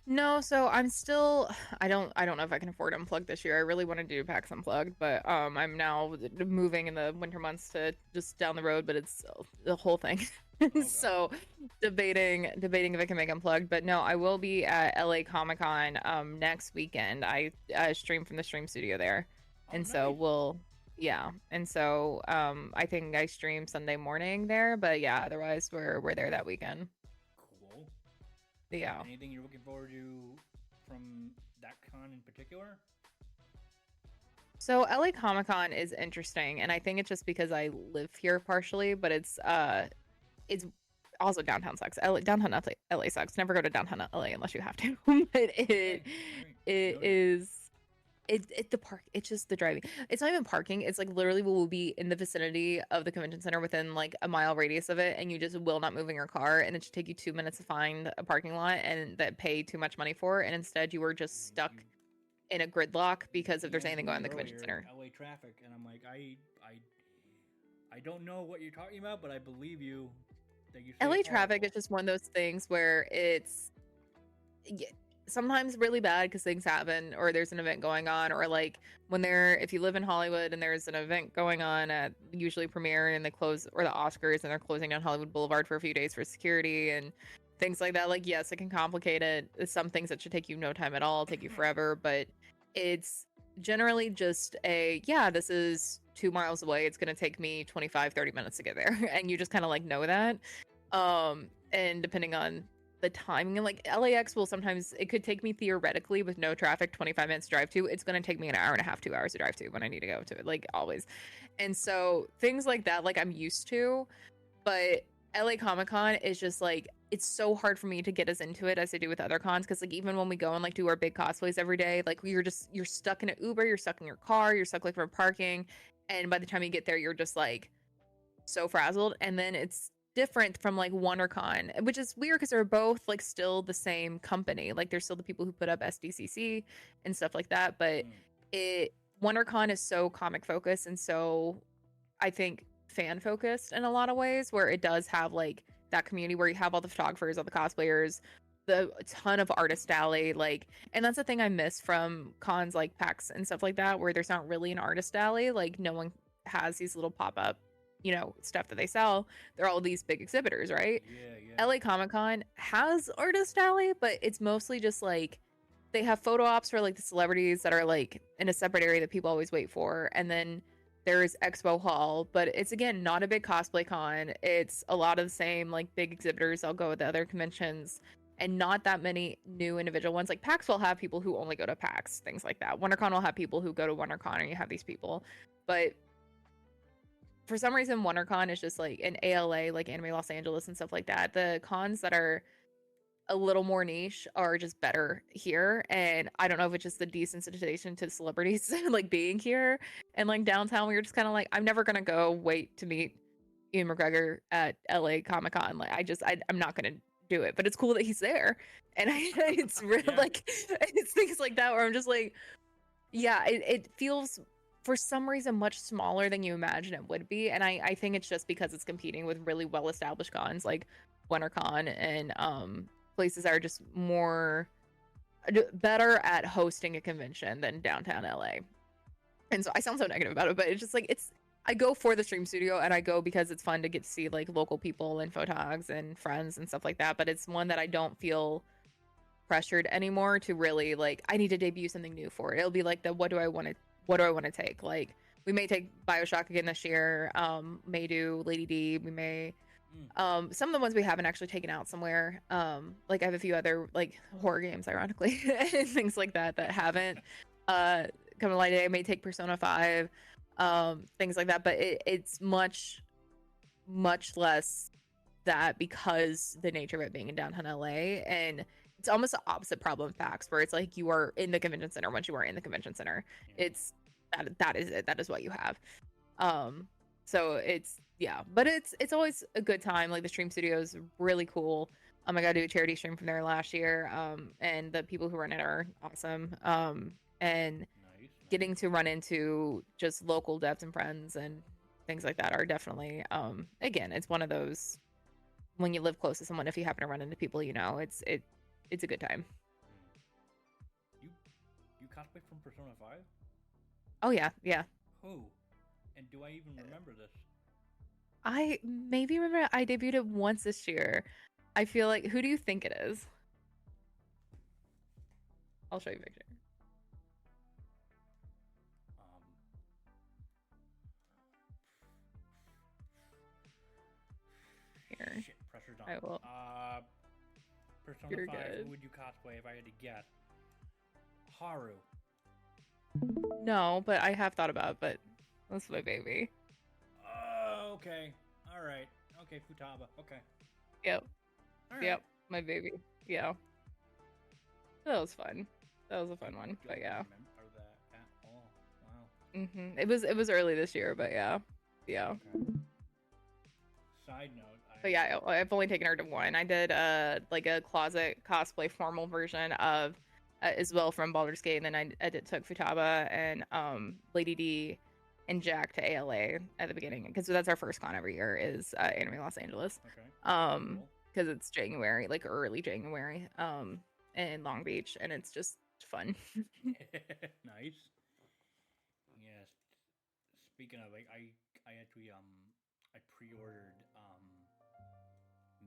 No, so I'm still I don't know if I can afford Unplugged this year. I really want to do PAX Unplugged, but I'm now moving in the winter months to just down the road, but it's the whole thing. Okay. So debating if I can make Unplugged, but no, I will be at LA Comic Con next weekend. I stream from the stream studio there. Oh, And nice. so yeah. And so I think I stream Sunday morning there, but yeah, otherwise we're there that weekend. Cool. Yeah. Anything you're looking forward to from that con in particular? So LA Comic Con is interesting, and I think it's just because I live here partially, but it's also downtown sucks. Downtown LA sucks. Never go to downtown LA unless you have to. But it is the park. It's just the driving. It's not even parking. It's like literally we will be in the vicinity of the convention center within like a mile radius of it, and you just will not move in your car, and it should take you 2 minutes to find a parking lot and that pay too much money for, and instead you are just stuck in a gridlock because if there's anything going on in the convention center. LA traffic, and I'm like, I don't know what you're talking about, but I believe you. That you LA traffic is just one of those things where it's sometimes really bad because things happen or there's an event going on, or like if you live in Hollywood and there's an event going on at usually Premiere and they close, or the Oscars and they're closing down Hollywood Boulevard for a few days for security and things like that. Like, yes, it can complicate it. Some things that should take you no time at all take you forever, but it's generally just this is 2 miles away. It's going to take me 25-30 minutes to get there. And you just kind of like know that. And depending on the timing, like LAX will sometimes, it could take me theoretically with no traffic 25 minutes to drive to. It's going to take me an hour and a half, 2 hours to drive to when I need to go to it, like always. And so things like that, like I'm used to, but LA Comic Con is just like, it's so hard for me to get as into it as I do with other cons, because like even when we go and like do our big cosplays every day, like you're stuck in an Uber, you're stuck in your car, you're stuck like for parking, and by the time you get there you're just like so frazzled. And then it's different from like WonderCon, which is weird because they're both like still the same company, like they're still the people who put up SDCC and stuff like that, but WonderCon is so comic focused and so I think fan focused in a lot of ways, where it does have like that community where you have all the photographers, all the cosplayers, a ton of artist alley, like, and that's the thing I miss from cons like PAX and stuff like that, where there's not really an artist alley. Like no one has these little pop-up, stuff that they sell. They're all these big exhibitors, right? Yeah. LA Comic Con has artist alley, but it's mostly just like they have photo ops for like the celebrities that are like in a separate area that people always wait for, and then there's Expo Hall, but it's again not a big cosplay con. It's a lot of the same like big exhibitors. I'll go with the other conventions, and not that many new individual ones. Like PAX will have people who only go to PAX, things like that. WonderCon will have people who go to WonderCon, and you have these people. But for some reason, WonderCon is just like an ALA, like Anime Los Angeles and stuff like that. The cons that are a little more niche are just better here, and I don't know if it's just the desensitization to celebrities like being here and like downtown, where you're just kind of like, I'm never gonna go wait to meet Ian McGregor at LA Comic Con. Like I'm not gonna do it, but it's cool that he's there, and it's really like it's things like that where I'm just like, it feels for some reason much smaller than you imagine it would be, and I think it's just because it's competing with really well established cons like WonderCon and places that are just better at hosting a convention than downtown LA. And so I sound so negative about it, but it's just like I go for the stream studio, and I go because it's fun to get to see like local people and photogs and friends and stuff like that. But it's one that I don't feel pressured anymore to really like, I need to debut something new for it. It'll be like what do I want to take? Like we may take BioShock again this year, may do Lady D, we may some of the ones we haven't actually taken out somewhere, like I have a few other like horror games ironically and things like that haven't come to light. I may take Persona 5, things like that, but it's much less that, because the nature of it being in downtown LA. And it's almost the opposite problem with PAX, where it's like you are in the convention center. Once you are in the convention center, it's that is it, that is what you have. So it's but it's always a good time. Like the stream studio is really cool. I got to do a charity stream from there last year, and the people who run it are awesome. And getting to run into just local devs and friends and things like that are definitely again, it's one of those when you live close to someone, if you happen to run into people, it's a good time. You you cosplay from Persona 5? Oh yeah, yeah. Who? And do I even remember this? I maybe remember I debuted it once this year. I feel like who do you think it is? I'll show you a picture. Um, Here. Shit, pressure's I on. will. Persona You're 5, good. who would you cosplay if I had to guess? Haru. No, but I have thought about it, but that's my baby. Oh, okay. Alright. Okay, Futaba. Okay. Yep. Alright. Yep. My baby. Yeah. That was fun. That was a fun one. But yeah. Remember that at all. Wow. It was early this year, but yeah. Yeah. Okay. Side note. But yeah, I've only taken her to one. I did like a closet cosplay formal version of Isabel from Baldur's Gate, and then I took Futaba and Lady D and Jack to ALA at the beginning because that's our first con every year is Anime Los Angeles. Okay. Cool. Because it's January, like early January, in Long Beach, and it's just fun. Nice. Yes. Speaking of, like, I actually I pre-ordered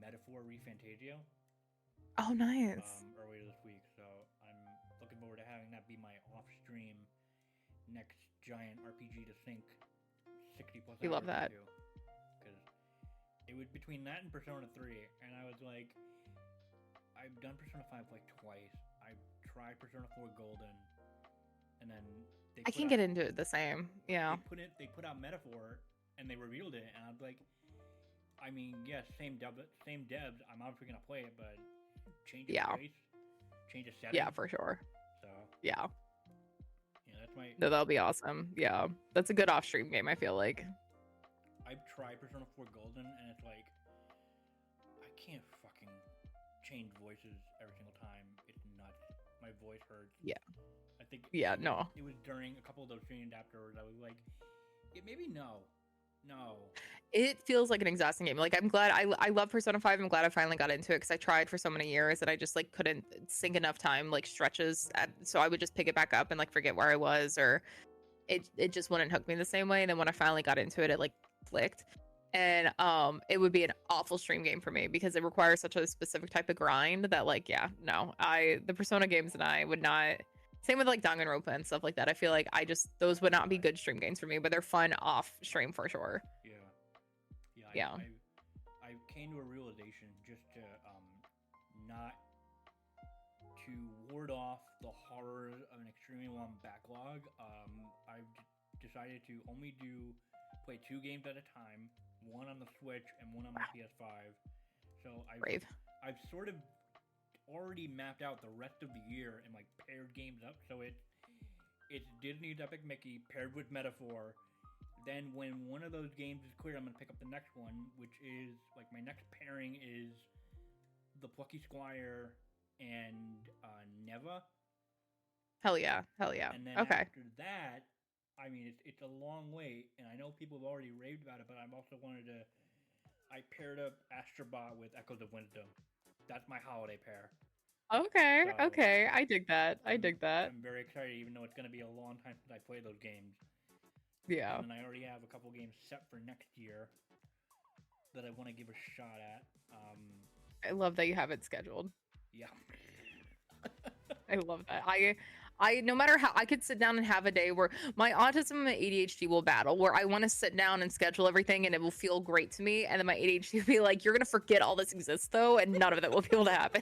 Metaphor ReFantagio. Oh, nice. Earlier this week, so I'm looking forward to having that be my off-stream next giant RPG to sink 60 plus hours. You love that. Because it was between that and Persona 3, and I was like, I've done Persona 5 like twice. I've tried Persona 4 Golden, and then I can get into it the same. Yeah. They put out Metaphor, and they revealed it, and I was like, I mean, yes, same devs. I'm obviously gonna play it, but change the place, change the setting. Yeah, for sure. So yeah, that's my. No, that'll be awesome. Yeah, that's a good off-stream game. I feel like. I've tried Persona 4 Golden, and it's like I can't fucking change voices every single time. It's nuts. My voice hurts. Yeah. I think. Yeah. No. It was during a couple of those streams afterwards. I was like, maybe no. It feels like an exhausting game. Like I'm glad I love Persona 5. I'm glad I finally got into it because I tried for so many years that I just like couldn't sink enough time, like stretches so I would just pick it back up and like forget where I was, or it just wouldn't hook me the same way. And then when I finally got into it, it like clicked. And it would be an awful stream game for me because it requires such a specific type of grind that like the Persona games and I would not. Same with like Danganronpa and stuff like that. I feel like those would not be good stream games for me, but they're fun off stream for sure. Yeah. I came to a realization just to not to ward off the horrors of an extremely long backlog. I've decided to only play 2 games at a time, one on the Switch and one on my PS5. So I've sort of already mapped out the rest of the year and like paired games up, so it's Disney's Epic Mickey paired with Metaphor. Then when one of those games is clear, I'm gonna pick up the next one, which is like my next pairing is the Plucky Squire and Neva. Hell yeah. And then after that, I mean it's a long wait, and I know people have already raved about it, but I've also I paired up Astrobot with Echoes of Wisdom. That's my holiday pair. Okay. I dig that. I'm very excited, even though it's going to be a long time since I played those games. Yeah. And I already have a couple games set for next year that I want to give a shot at. I love that you have it scheduled. Yeah. I love that. I no matter how I could sit down and have a day where my autism and my ADHD will battle, where I want to sit down and schedule everything and it will feel great to me, and then my ADHD will be like, you're gonna forget all this exists though, and none of it will be able to happen.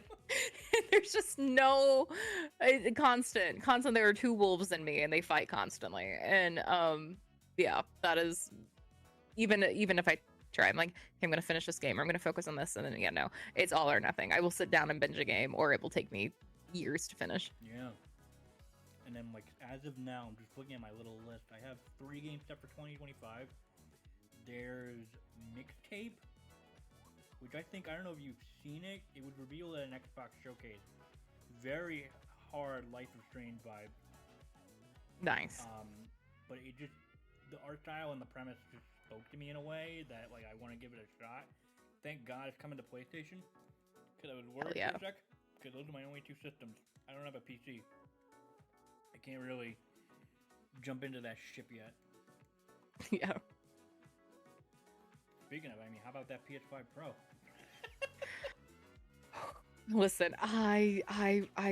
There's just no constant. There are 2 wolves in me and they fight constantly. And that is even if I try, I'm like, okay, I'm gonna finish this game, or I'm gonna focus on this, and then no, it's all or nothing. I will sit down and binge a game, or it will take me years to finish. Yeah. And then, like, as of now, I'm just looking at my little list. I have 3 games set for 2025. There's Mixtape, which I don't know if you've seen it. It was revealed at an Xbox showcase. Very hard Life is Strange vibe. Nice. But it just, the art style and the premise just spoke to me in a way that like I want to give it a shot. Thank God it's coming to PlayStation. Because I was worried for a sec. Because those are my only two systems. I don't have a PC. I can't really jump into that ship yet. Yeah. Speaking of, I mean, how about that PS5 Pro? Listen, I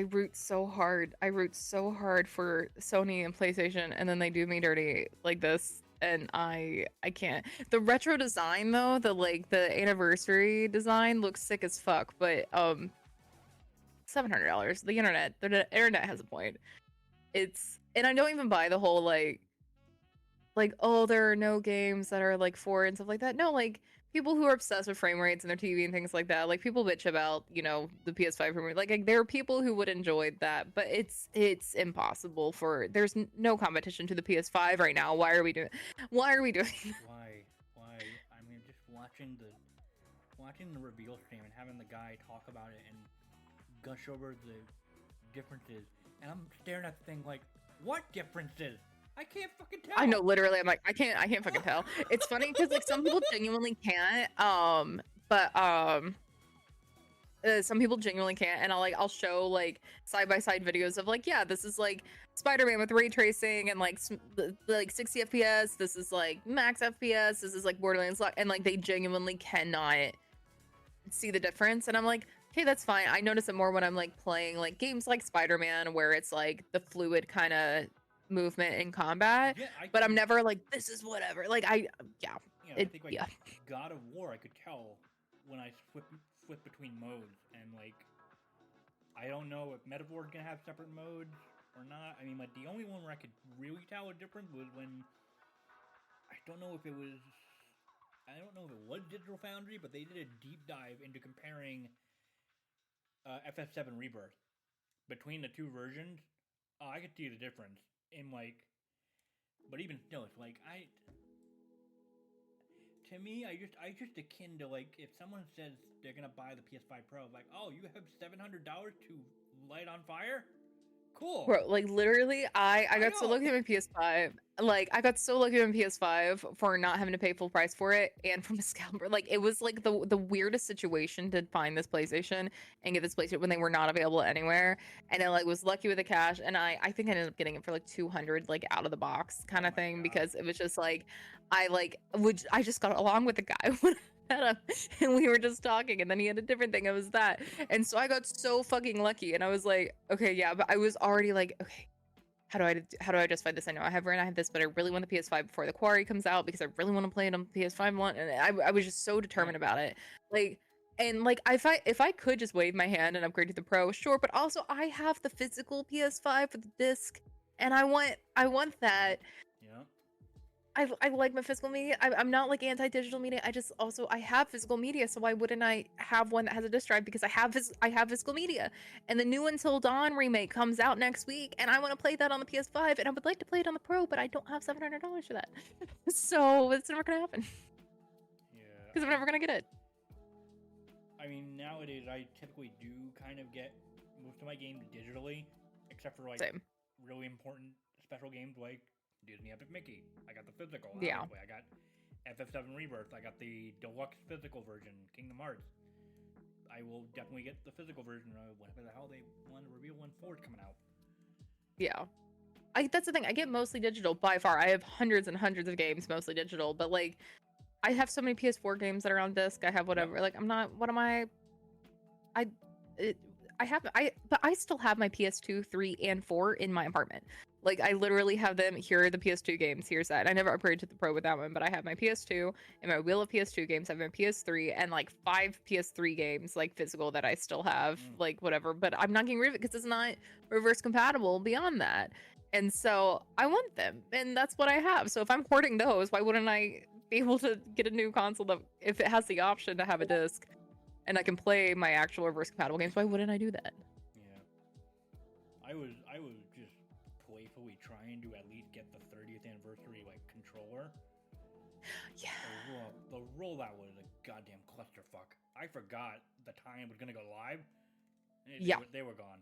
root so hard. I root so hard for Sony and PlayStation, and then they do me dirty like this, and I can't. The retro design though, the anniversary design looks sick as fuck, but $700. The internet has a point. And I don't even buy the whole like oh, there are no games that are like for and stuff like that. No, like people who are obsessed with frame rates and their TV and things like that. Like people bitch about, the PS5 frame rate. Like there are people who would enjoy that, but it's impossible there's no competition to the PS5 right now. Why are we doing Why? I mean, just watching the reveal stream and having the guy talk about it and gush over the differences, and I'm staring at the thing like, what differences? I can't fucking tell. I know, literally, I'm like, I can't fucking tell. It's funny because like some people genuinely can't, but some people genuinely can't, and I'll show like side by side videos of like, yeah, this is like Spider-Man with ray tracing and like 60 FPS. This is like max FPS. This is like Borderlands, and like they genuinely cannot see the difference, and I'm like, okay, that's fine. I notice it more when I'm like playing like games like Spider-Man where it's like the fluid kind of movement in combat, but I'm never like, this is whatever. Like I think like God of War, I could tell when I flip between modes, and like I don't know if Metaphor's gonna have separate modes or not. I mean, like the only one where I could really tell a difference was when I don't know if it was Digital Foundry, but they did a deep dive into comparing FF7 Rebirth between the two versions. I could see the difference in like, but even still, it's like to me, I just akin to like if someone says they're gonna buy the PS5 Pro, like, oh, you have $700 to light on fire. Cool. Bro, like literally, I got so lucky with my PS5. Like I got so lucky with my PS5 for not having to pay full price for it, and from a scalper. Like it was like the weirdest situation to find this PlayStation and get this PlayStation when they were not available anywhere. And I like was lucky with the cash, and I think I ended up getting it for like 200, like out of the box kind of thing, because it was just like I just got along with the guy when and we were just talking, and then he had a different thing. It was that, and so I got so fucking lucky, and I was like, okay, yeah, but I was already like, okay, how do I justify this? I know I have this, but I really want the PS5 before the Quarry comes out because I really want to play it on PS5 one, and I was just so determined about it, like. And like if I could just wave my hand and upgrade to the Pro, sure, but also I have the physical PS5 with the disc, and I want that. Yeah. I like my physical media. I'm not like anti-digital media. I have physical media, so why wouldn't I have one that has a disc drive? Because I have physical media, and the new Until Dawn remake comes out next week, and I want to play that on the PS5, and I would like to play it on the Pro, but I don't have $700 for that, so it's never gonna happen. Yeah. Because I'm never gonna get it. I mean, nowadays I typically do kind of get most of my games digitally, except for like really important special games like Disney Epic Mickey. I got the physical. Yeah. I got FF7 Rebirth. I got the deluxe physical version, Kingdom Hearts. I will definitely get the physical version of whatever the hell they want to reveal when 4's coming out. Yeah. That's the thing. I get mostly digital by far. I have hundreds and hundreds of games mostly digital, but like I have so many PS4 games that are on disc. I have whatever. Yep. Like I'm not. What am I? But I still have my PS2, 3, and 4 in my apartment. Like I literally have them. Here are the PS2 games. Here's that. I never upgraded to the Pro with that one, but I have my PS2 and my wheel of PS2 games. I have my PS3 and like 5 PS3 games, like physical, that I still have, like whatever. But I'm not getting rid of it because it's not reverse compatible beyond that. And so I want them, and that's what I have. So if I'm hoarding those, why wouldn't I be able to get a new console that, if it has the option to have a disc, and I can play my actual reverse compatible games? Why wouldn't I do that? Yeah, I was just playfully trying to at least get the 30th anniversary like controller. Yeah. The rollout was a goddamn clusterfuck. I forgot the time it was gonna go live. They were gone.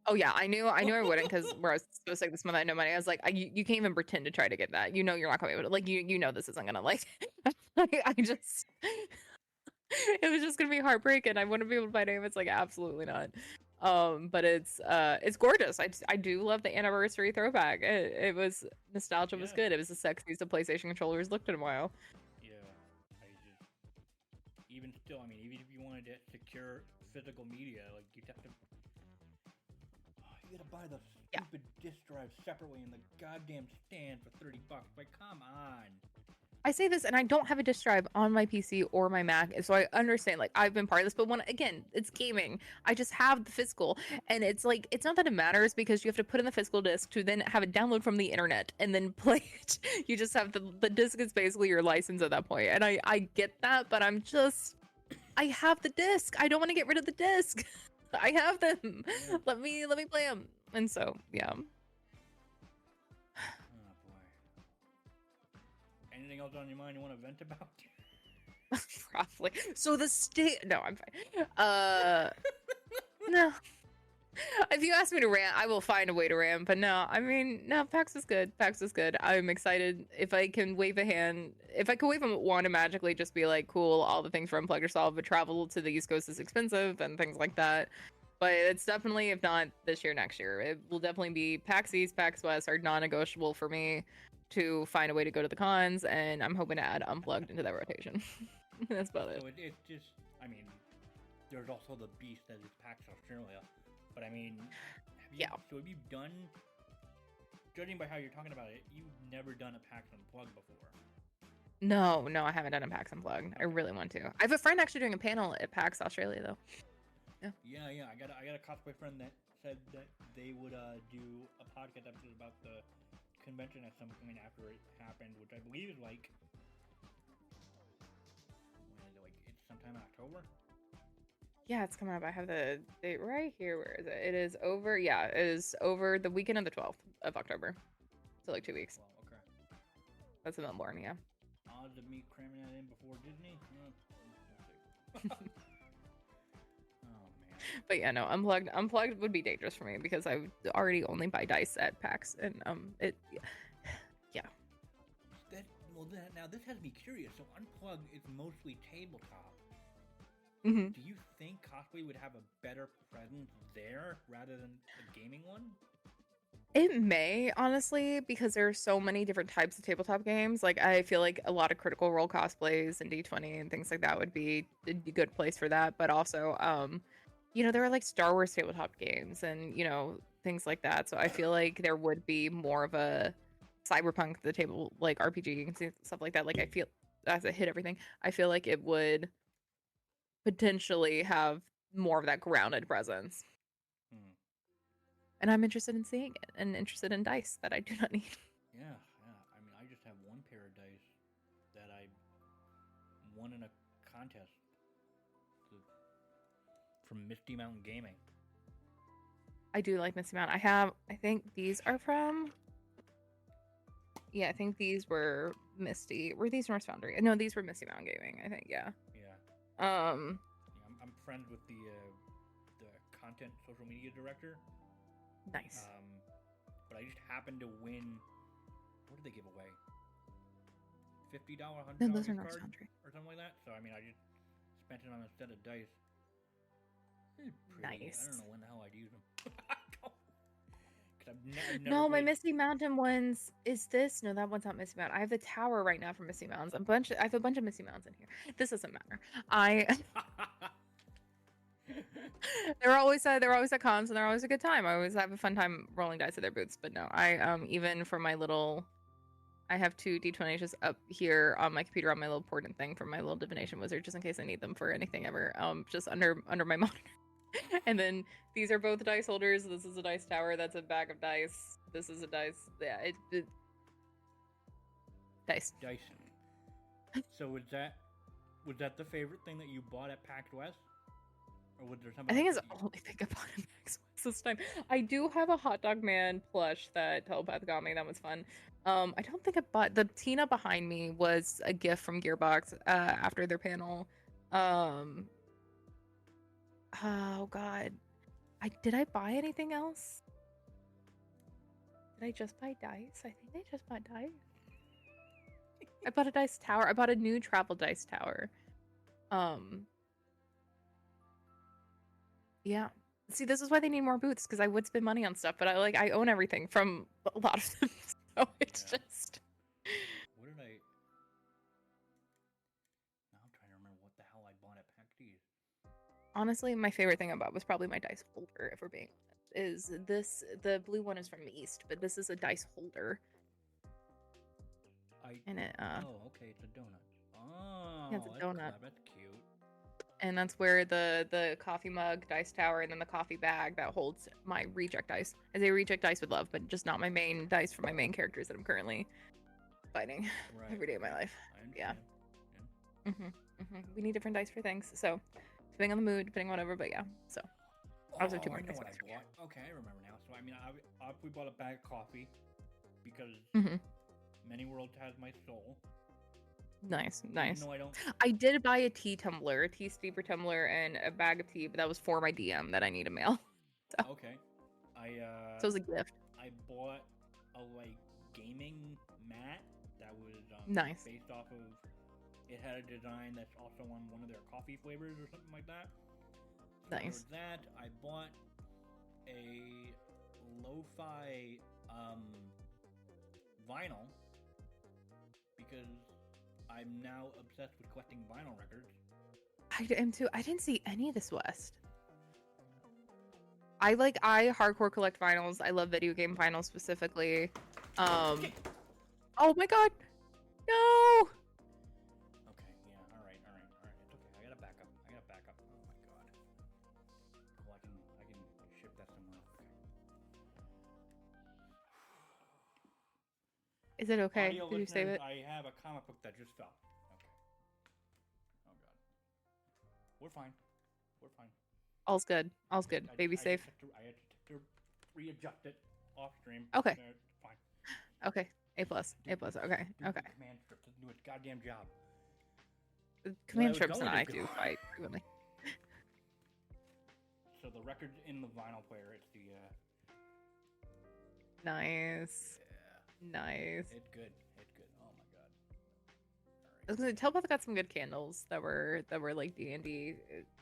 Oh yeah, I wouldn't because where I was supposed to take this month, I had no money. I was like, you can't even pretend to try to get that. You know, you're not gonna be able to. Like, you know, this isn't gonna like. I just, it was just gonna be heartbreaking. I wouldn't be able to buy it. It's like absolutely not. But it's gorgeous. I do love the anniversary throwback. It was nostalgia was Yeah, good. It was the sexiest the PlayStation controllers looked in a while. yeah. I just even still, I mean, even if you wanted to secure physical media, like you'd have to. Oh, you gotta buy the Yeah. stupid disc drive separately in the goddamn stand for $30. Like, come on. I say this and I don't have a disk drive on my PC or my Mac, so I understand like I've been part of this, but when again, it's gaming. I just have the physical and it's like it's not that it matters because you have to put in the physical disc to then have it download from the internet and then play it. You just have the disc is basically your license at that point. And I get that, but I have the disc. I don't want to get rid of the disc. I have them. Yeah. Let me play them. And so, yeah. Oh boy. Anything else on your mind you want to vent about? Probably. So the state. No, I'm fine. No. If you ask me to rant, I will find a way to rant. But no, I mean, no. PAX is good. PAX is good. I'm excited. If I can wave a hand, if I could wave a wand and magically just be like, cool, all the things for Unplugged are solved, but travel to the East Coast is expensive and things like that. But it's definitely, if not this year, next year, it will definitely be PAX East, PAX West are non-negotiable for me to find a way to go to the cons, and I'm hoping to add Unplugged into that rotation. That's about it. So it just, I mean, there's also the beast that is PAX Australia. But I mean, so have you done, judging by how you're talking about it, you've never done a PAX Unplugged before? No, I haven't done a PAX Unplugged. I really want to. I have a friend actually doing a panel at PAX Australia, though. Yeah. I got a cosplay friend that said that they would do a podcast episode about the convention at some point after it happened, which I believe is like, when is it, like it's sometime in October. Yeah, it's coming up. I have the date right here. Where is it? It is over. Yeah, it is over the weekend of the 12th of October. So like 2 weeks. Well, okay. That's in Melbourne, yeah. Odds of me cramming that in before Disney? We'll see. Oh man. But yeah, no, Unplugged would be dangerous for me because I would already only buy dice at PAX, and yeah. Now this has me curious. So Unplugged is mostly tabletop. Mm-hmm. Do you think cosplay would have a better presence there rather than a gaming one? It may, honestly, because there are so many different types of tabletop games. Like, I feel like a lot of Critical Role cosplays and D20 and things like that would be a good place for that. But also, there are like Star Wars tabletop games and, things like that. So I feel like there would be more of a cyberpunk, the table, like RPG and stuff like that. Like, I feel, as it hit everything, I feel like it would potentially have more of that grounded presence. And I'm interested in seeing it and interested in dice that I do not need. Yeah. I mean, I just have one pair of dice that I won in a contest from Misty Mountain Gaming. I do like Misty Mountain. I think these are from... Yeah, I think these were Misty. Were these North Foundry? No, these were Misty Mountain Gaming, I think, yeah. Yeah. I'm friends with the content social media director. Nice. But I just happened to win. What did they give away? $50, $100 No, those are card North Foundry. or something like that. So I mean, I just spent it on a set of dice. Nice. I don't know when the hell I'd use them. No, my Misty Mountain ones is this. No, that one's not Misty Mountain. I have the tower right now for Misty Mountains. I have a bunch of Misty Mountains in here. This doesn't matter. They're always at cons and they're always a good time. I always have a fun time rolling dice at their booths. But no, I even for my little, I have 2 D20s just up here on my computer on my little portent thing for my little divination wizard, just in case I need them for anything ever. Just under my monitor. And then these are both dice holders. This is a dice tower. That's a bag of dice. This is a dice. Yeah, dice. Dice. So was that the favorite thing that you bought at PAX West? Or was there something? I think it's the only thing I bought at PAX West this time. I do have a Hot Dog Man plush that Telepath got me. That was fun. I don't think I bought the Tina behind me was a gift from Gearbox after their panel. Oh god, Did I buy anything else? Did I just buy dice? I think I just bought dice. I bought a dice tower. I bought a new travel dice tower. Yeah. See, this is why they need more booths, because I would spend money on stuff, but I own everything from a lot of them. So it's just What did I? Now I'm trying to remember what the hell I bought at PAX West. honestly, my favorite thing about was probably my dice holder, if we're being honest. Is this the blue one is from East, but this is a dice holder. And it Oh, okay, it's a donut. Oh, yeah, it's a donut. That's cute. And that's where the coffee mug, dice tower, and then the coffee bag that holds my reject dice. I say reject dice with love, but just not my main dice for my main characters that I'm currently fighting every day of my life. Yeah. We need different dice for things. So depending on the mood, depending on whatever, but yeah. So I was two more dice. Okay, I remember now. So I mean, we bought a bag of coffee because Many Worlds has my soul. Nice. No, I don't. I did buy a tea tumbler, a tea steeper tumbler, and a bag of tea, but that was for my DM that I need to mail. So. Okay. So it was a gift. I bought a gaming mat that was nice. based off of. It had a design that's also on one of their coffee flavors or something like that. So nice. That I bought a lo-fi vinyl because I'm now obsessed with collecting vinyl records. I am too. I didn't see any of this West. I hardcore collect vinyls. I love video game vinyls specifically. Oh my god. No. Okay, yeah, all right. It's okay. I gotta back up. Oh my god. Cool, I can ship that somewhere. Okay. Is it okay? Audio Did you save it? I have a comic book that just fell. Okay. Oh god. We're fine. All's good. Baby safe. I had to readjust it off stream. Okay. Fine. Okay. A+. Okay. Okay. Command strips doesn't do its goddamn job. Command strips and I do fight frequently. So the record's in the vinyl player. It's the. Nice. Yeah. Nice. It's good. Oh my god. I was gonna Telepath got some good candles that were like D&D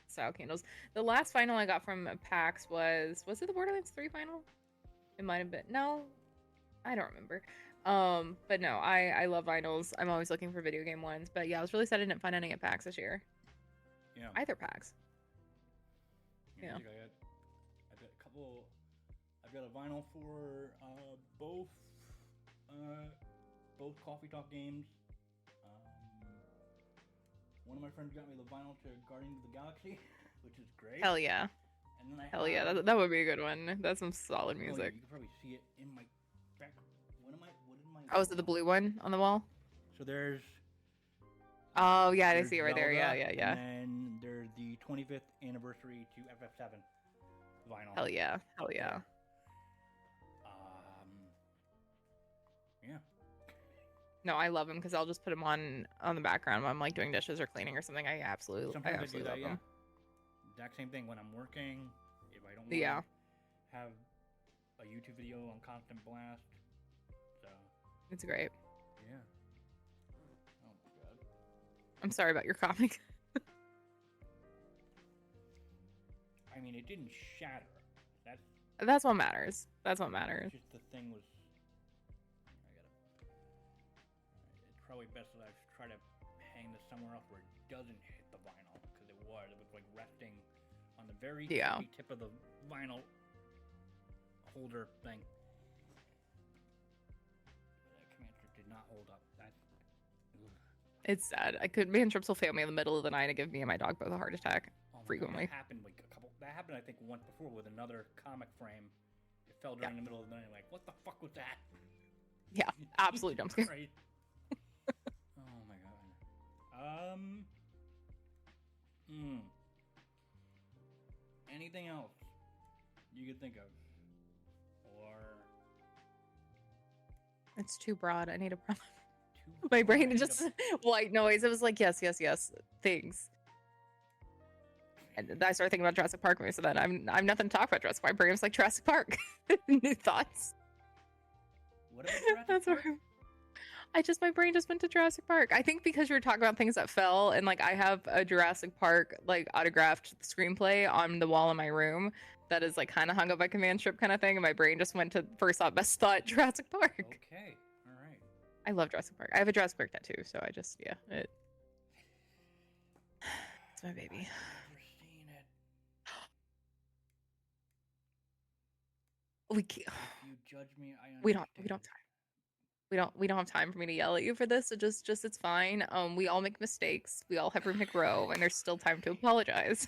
style candles. The last vinyl I got from PAX was it the Borderlands 3 vinyl? It might have been. No, I don't remember. But no, I love vinyls. I'm always looking for video game ones. But yeah, I was really sad I didn't find any at PAX this year. Yeah. Either PAX. Yeah. I've got a couple. I've got a vinyl for both Coffee Talk games. One of my friends got me the vinyl to Guardians of the Galaxy, which is great. Hell yeah. And then yeah, that would be a good one. That's some solid music. Yeah, you can probably see it in my back. What did my? Oh, is it the blue one on the wall? So there's. Oh yeah, I see it right there. Yeah. And then there's the 25th anniversary to FF7 vinyl. Hell yeah. Yeah. No, I love them because I'll just put them on the background when I'm like doing dishes or cleaning or something. I absolutely love them. Exact same thing when I'm working. If I don't want to have a YouTube video on constant blast, so it's great. Yeah. Oh my god. I'm sorry about your comic. I mean, it didn't shatter. That's what matters. Just the thing was. It's probably best that I try to hang this somewhere else where it doesn't hit the vinyl because it was like resting on the very tip of the vinyl holder thing. That command strip did not hold up. It's sad. Command strips will fail me in the middle of the night and give me and my dog both a heart attack frequently. That happened I think once before with another comic frame. It fell during the middle of the night. Like, what the fuck was that? Yeah, absolute jump scare. Right. Oh my god. Anything else you could think of? Or it's too broad. I need a problem. My brain just white noise. It was like yes. Things. And I started thinking about Jurassic Park movie, so then I'm nothing to talk about Jurassic Park. My brain was like Jurassic Park. New thoughts. What about Jurassic That's Park? where my brain just went to Jurassic Park. I think because you were talking about things that fell, and like I have a Jurassic Park like autographed screenplay on the wall in my room that is like kind of hung up by command strip kind of thing, and my brain just went to first thought, best thought, Jurassic Park. Okay, all right. I love Jurassic Park. I have a Jurassic Park tattoo, so I just it's my baby. I've never seen it. If you judge me, I understand. we don't have time. We don't have time for me to yell at you for this. So just it's fine. We all make mistakes. We all have room to grow, and there's still time to apologize.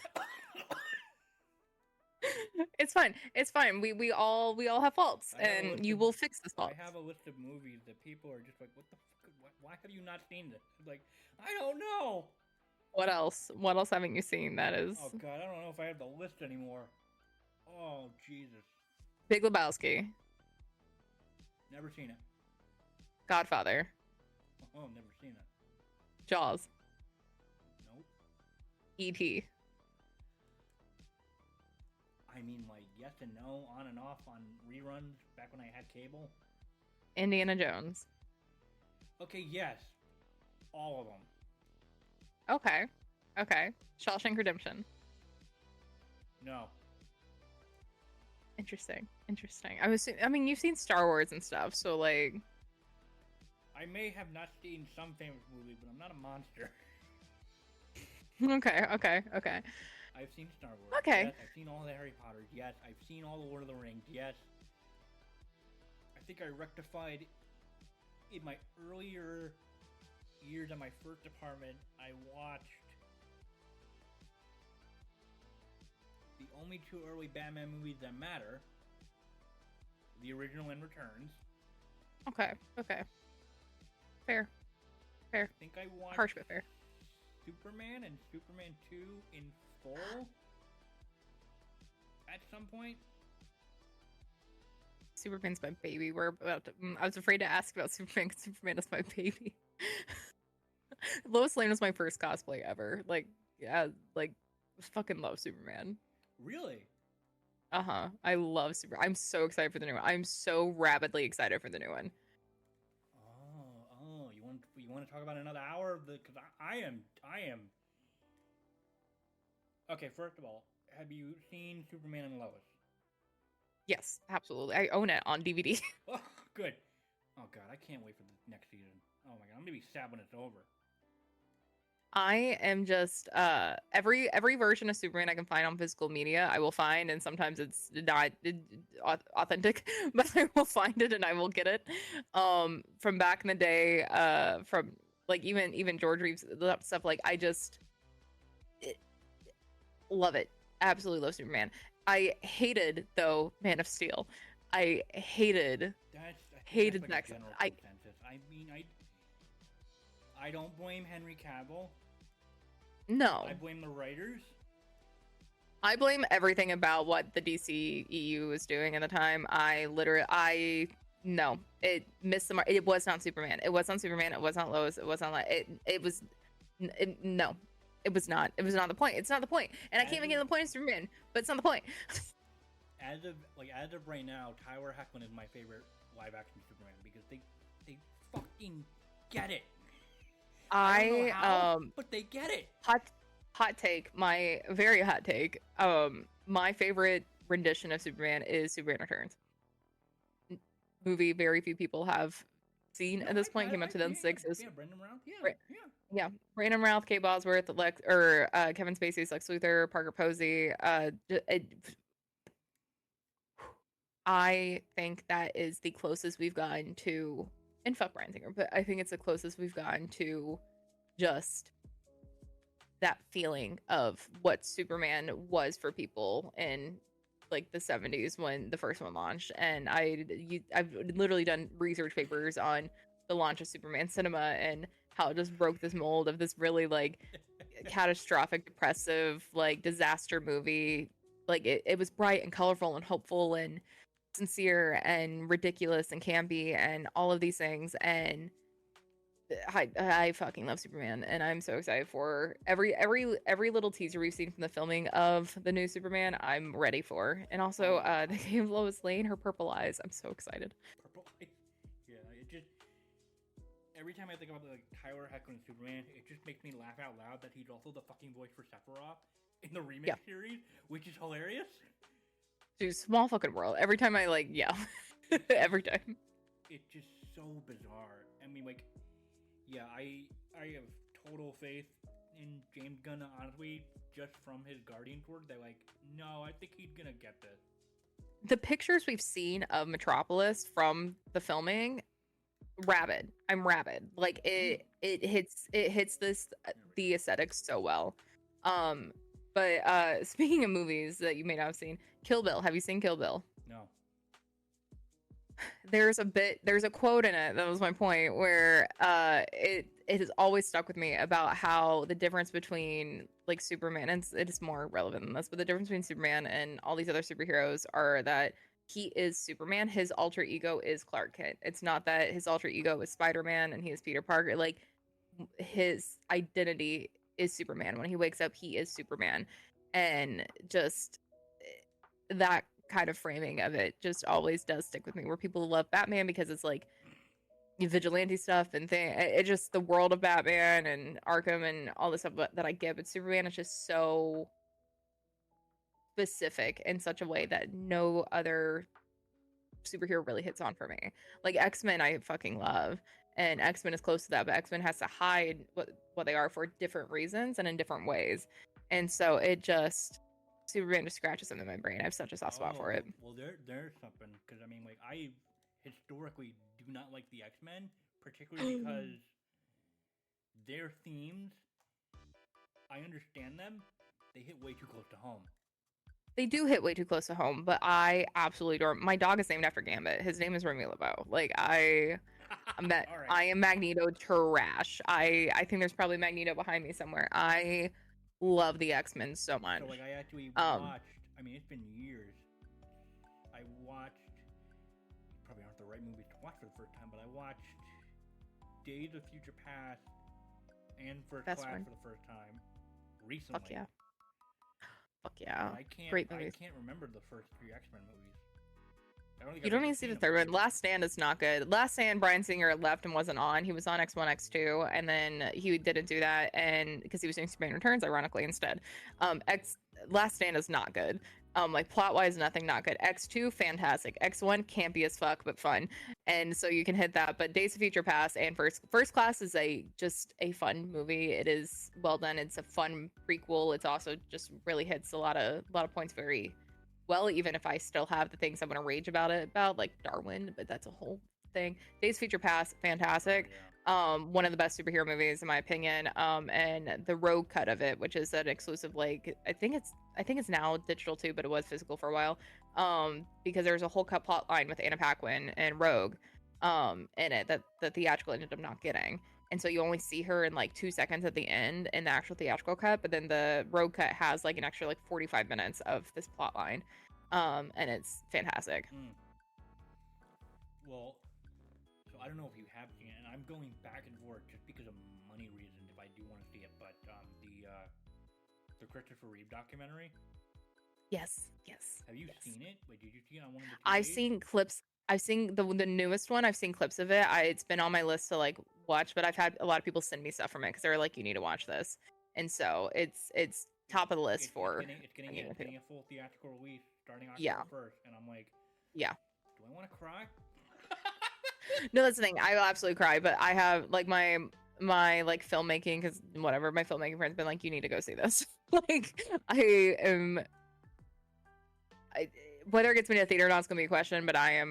It's fine. It's fine. We all have faults, and you will fix this fault. I have a list of movies that people are just like, what the fuck? Why have you not seen this? Like, I don't know. What else? What else haven't you seen? That is. Oh God, I don't know if I have the list anymore. Oh Jesus. Big Lebowski. Never seen it. Godfather. Oh, never seen it. Jaws. Nope. E.T. I mean, like, yes and no, on and off on reruns back when I had cable. Indiana Jones. Okay, yes. All of them. Okay. Shawshank Redemption. No. Interesting. I mean, you've seen Star Wars and stuff, so like. I may have not seen some famous movie, but I'm not a monster. Okay. I've seen Star Wars. Okay. Yes, I've seen all the Harry Potters. Yes, I've seen all the Lord of the Rings. Yes. I think I rectified in my earlier years at my first apartment. I watched the only two early Batman movies that matter: the original and Returns. Okay. Fair. I think I watched Harsh but fair. Superman and Superman 2 in full at some point. Superman's my baby. I was afraid to ask about Superman because Superman is my baby. Lois Lane was my first cosplay ever. Like, yeah, like, fucking love Superman. Really? I love Superman. I'm so excited for the new one. I'm so rabidly excited for the new one. Oh, you want to talk about another hour of the? Because I am. Okay, first of all, have you seen Superman and Lois? Yes, absolutely. I own it on DVD. Oh, good. Oh God, I can't wait for the next season. Oh my God, I'm gonna be sad when it's over. I am just every version of Superman I can find on physical media, I will find, and sometimes it's not authentic, but I will find it and I will get it. From back in the day, from like even George Reeves stuff. Like I just love it. Absolutely love Superman. I hated though Man of Steel. I hated that's like next. a general consensus. I mean, I don't blame Henry Cavill. No. I blame the writers. I blame everything about what the DC EU was doing at the time. No, it missed the mark. It was not Superman. It was not Superman. It was not Lois. It was not like no, it was not. It was not the point. It's not the point. And I can't even get the point of Superman, but it's not the point. As of right now, Tyler Hoechlin is my favorite live action Superman because they fucking get it. I don't know how, but they get it. Hot take, my very hot take. My favorite rendition of Superman is Superman Returns. Movie very few people have seen at this point. Came out 2006. Yeah, Brendan Routh. Yeah. Brandon Routh, Kate Bosworth, Kevin Spacey, Lex Luthor, Parker Posey. I think that is the closest we've gotten to, and fuck Bryan Singer, but I think it's the closest we've gotten to just that feeling of what Superman was for people in like the 70s when the first one launched. And I've literally done research papers on the launch of Superman cinema and how it just broke this mold of this really like catastrophic, depressive, like disaster movie. Like it was bright and colorful and hopeful and sincere and ridiculous and campy and all of these things. And I fucking love Superman, and I'm so excited for every little teaser we've seen from the filming of the new Superman. I'm ready for, and also they gave Lois Lane her purple eyes. I'm so excited. Purple Eyes. Yeah, it just every time I think about like Tyler Hoechlin Superman, it just makes me laugh out loud that he's also the fucking voice for Sephiroth in the remake Yeah. series, which is hilarious. Dude, small fucking world. Every time I like, yeah, every time. It's just so bizarre. I mean, like, yeah, I have total faith in James Gunn, honestly, just from his Guardians work. They're like, no, I think he's gonna get this. The pictures we've seen of Metropolis from the filming, rabid. I'm rabid. Like it hits this the aesthetics so well. But speaking of movies that you may not have seen, Kill Bill. Have you seen Kill Bill? No. There's a quote in it, that was my point, where it has always stuck with me about how the difference between like Superman, and it is more relevant than this, but the difference between Superman and all these other superheroes are that he is Superman, his alter ego is Clark Kent. It's not that his alter ego is Spider-Man and he is Peter Parker. Like his identity is Superman. When he wakes up, he is Superman. And just that kind of framing of it just always does stick with me, where people love Batman because it's like vigilante stuff and it just the world of Batman and Arkham and all this stuff that I get, but Superman is just so specific in such a way that no other superhero really hits on for me. Like X-Men I fucking love, and X-Men is close to that, but X-Men has to hide what they are for different reasons and in different ways, and so it just Superman just scratches into my brain. I have such a soft spot for it. Well, there's something, because I mean, like, I historically do not like the X-Men, particularly because their themes, I understand them, they hit way too close to home. They do hit way too close to home, but I absolutely adore. My dog is named after Gambit. His name is Remy LeBeau. Like I am Magneto trash. I think there's probably Magneto behind me somewhere. I love the X-Men so much. So like I actually watched. I mean, it's been years. I watched. Probably aren't the right movies to watch for the first time, but I watched Days of Future Past and First Class for the first time recently. Fuck yeah. Fuck yeah. Great movies. I can't remember the first 3 X-Men movies. You don't need to see the third one. Last Stand is not good. Last Stand, Bryan Singer left and wasn't on. He was on X1, X2, and then he didn't do that, and because he was doing Superman Returns, ironically, instead. Last Stand is not good. Like plot-wise, nothing, not good. X2, fantastic. X1, campy as fuck, but fun. And so you can hit that. But Days of Future Past and First Class is just a fun movie. It is well done. It's a fun prequel. It's also just really hits a lot of points very well, even if I still have the things I'm gonna rage about like Darwin, but that's a whole thing. Days of Future Past, fantastic. One of the best superhero movies in my opinion. And the Rogue cut of it, which is an exclusive, like I think it's now digital too, but it was physical for a while. Because there's a whole cut plot line with Anna Paquin and Rogue in it that the theatrical ended up not getting. And so you only see her in like 2 seconds at the end in the actual theatrical cut, but then the Rogue cut has like an extra like 45 minutes of this plot line. And it's fantastic. Well, so I don't know if you have seen it, and I'm going back and forth just because of money reasons if I do want to see it, but the Christopher Reeve documentary. Yes. Have you seen it? Wait, did you see it on one of the TVs? I've seen clips. I've seen the newest one. I've seen clips of it. It's been on my list to like watch, but I've had a lot of people send me stuff from it because they're like, you need to watch this, and so it's top of the list it's getting a full theatrical release starting October 1st, and I'm like, do I want to cry? No, that's the thing. I will absolutely cry, but I have like my like filmmaking, because whatever, my filmmaking friend's been like, you need to go see this. Like whether it gets me to the theater or not is gonna be a question, but I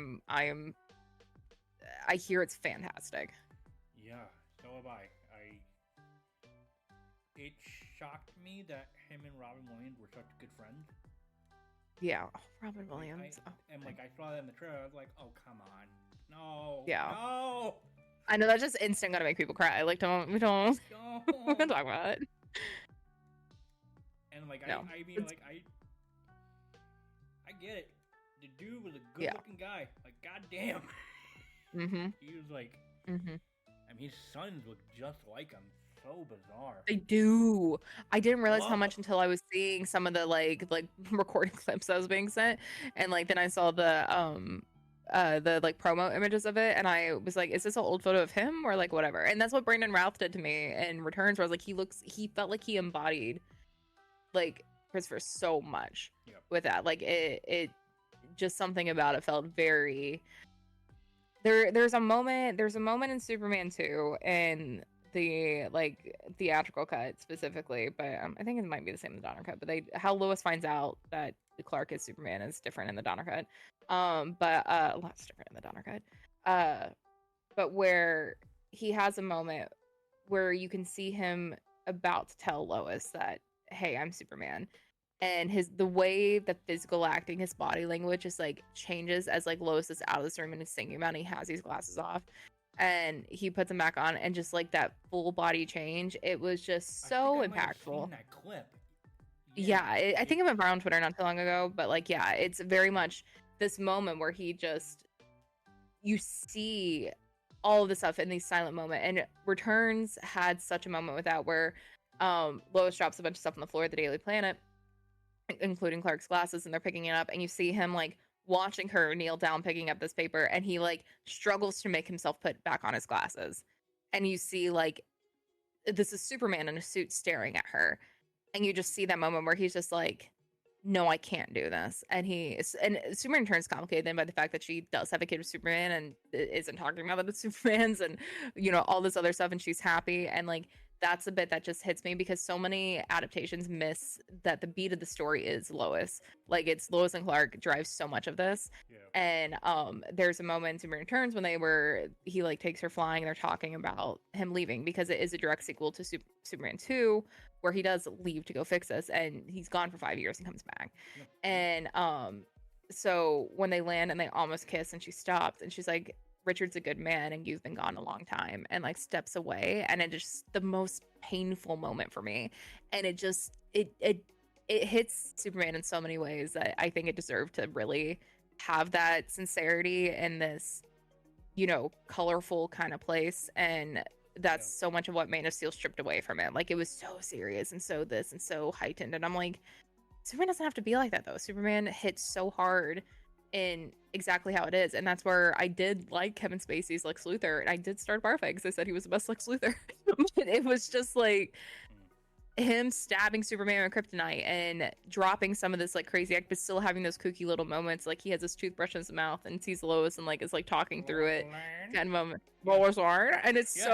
hear it's fantastic. Yeah, so have I. It shocked me that him and Robin Williams were such good friends. Yeah, Robin Williams. I saw that in the trailer. I was like, oh, come on. No. Yeah. No. I know that's just instant gonna make people cry. Like, we don't talk about it. And like, no. I mean, like, I get it. The dude was a good-looking guy. Like, goddamn. Mm-hmm. He was like, mm-hmm. I mean, his sons look just like him. So bizarre. They do. I didn't realize how Love much them. until I was seeing some of the like recording clips that was being sent, and like then I saw the like promo images of it, and I was like, is this an old photo of him or like whatever? And that's what Brandon Routh did to me in Returns, where I was like, he felt like he embodied like Christopher so much Yep. with that. Like it just something about it felt very there's a moment in Superman 2 and the like theatrical cut specifically, but I think it might be the same in the Donner cut, but how Lois finds out that Clark is Superman is different in the Donner cut. But lots different in the Donner cut. But where he has a moment where you can see him about to tell Lois that, hey, I'm Superman, and the way the physical acting, his body language is like changes as like Lois is out of this room and he's thinking about it, and he has these glasses off and he puts them back on, and just like that full body change, it was just so I might have impactful. seen that clip. Yeah, I think it went viral on Twitter not too long ago, but like, yeah, it's very much this moment where he just, you see all of this stuff in these silent moment. And Returns had such a moment with that where Lois drops a bunch of stuff on the floor of the Daily Planet, including Clark's glasses, and they're picking it up, and you see him like watching her kneel down picking up this paper, and he like struggles to make himself put back on his glasses, and you see like this is Superman in a suit staring at her, and you just see that moment where he's just like, no, I can't do this. And Superman turns complicated then by the fact that she does have a kid with Superman and isn't talking about that it's Superman's, and all this other stuff, and she's happy. And like that's a bit that just hits me, because so many adaptations miss that the beat of the story is Lois. Like it's Lois and Clark drives so much of this. Yeah. And there's a moment in Superman Returns when he like takes her flying, and they're talking about him leaving, because it is a direct sequel to Superman 2, where he does leave to go fix this, and he's gone for 5 years and comes back. Yep. And so when they land and they almost kiss, and she stops and she's like, Richard's a good man and you've been gone a long time, and like steps away, and it just the most painful moment for me. And it just it hits Superman in so many ways that I think it deserved to really have that sincerity in this colorful kind of place. And that's so much of what Man of Steel stripped away from it. Like it was so serious and so this and so heightened, and I'm like, Superman doesn't have to be like that though. Superman hits so hard in exactly how it is, and that's where I did like Kevin Spacey's Lex Luthor, and I did start barfing because I said he was the best Lex Luthor. But it was just like him stabbing Superman with kryptonite and dropping some of this like crazy act, but still having those kooky little moments. Like he has his toothbrush in his mouth and sees Lois and like is like talking through it kind of moment. Lois Lane. And it's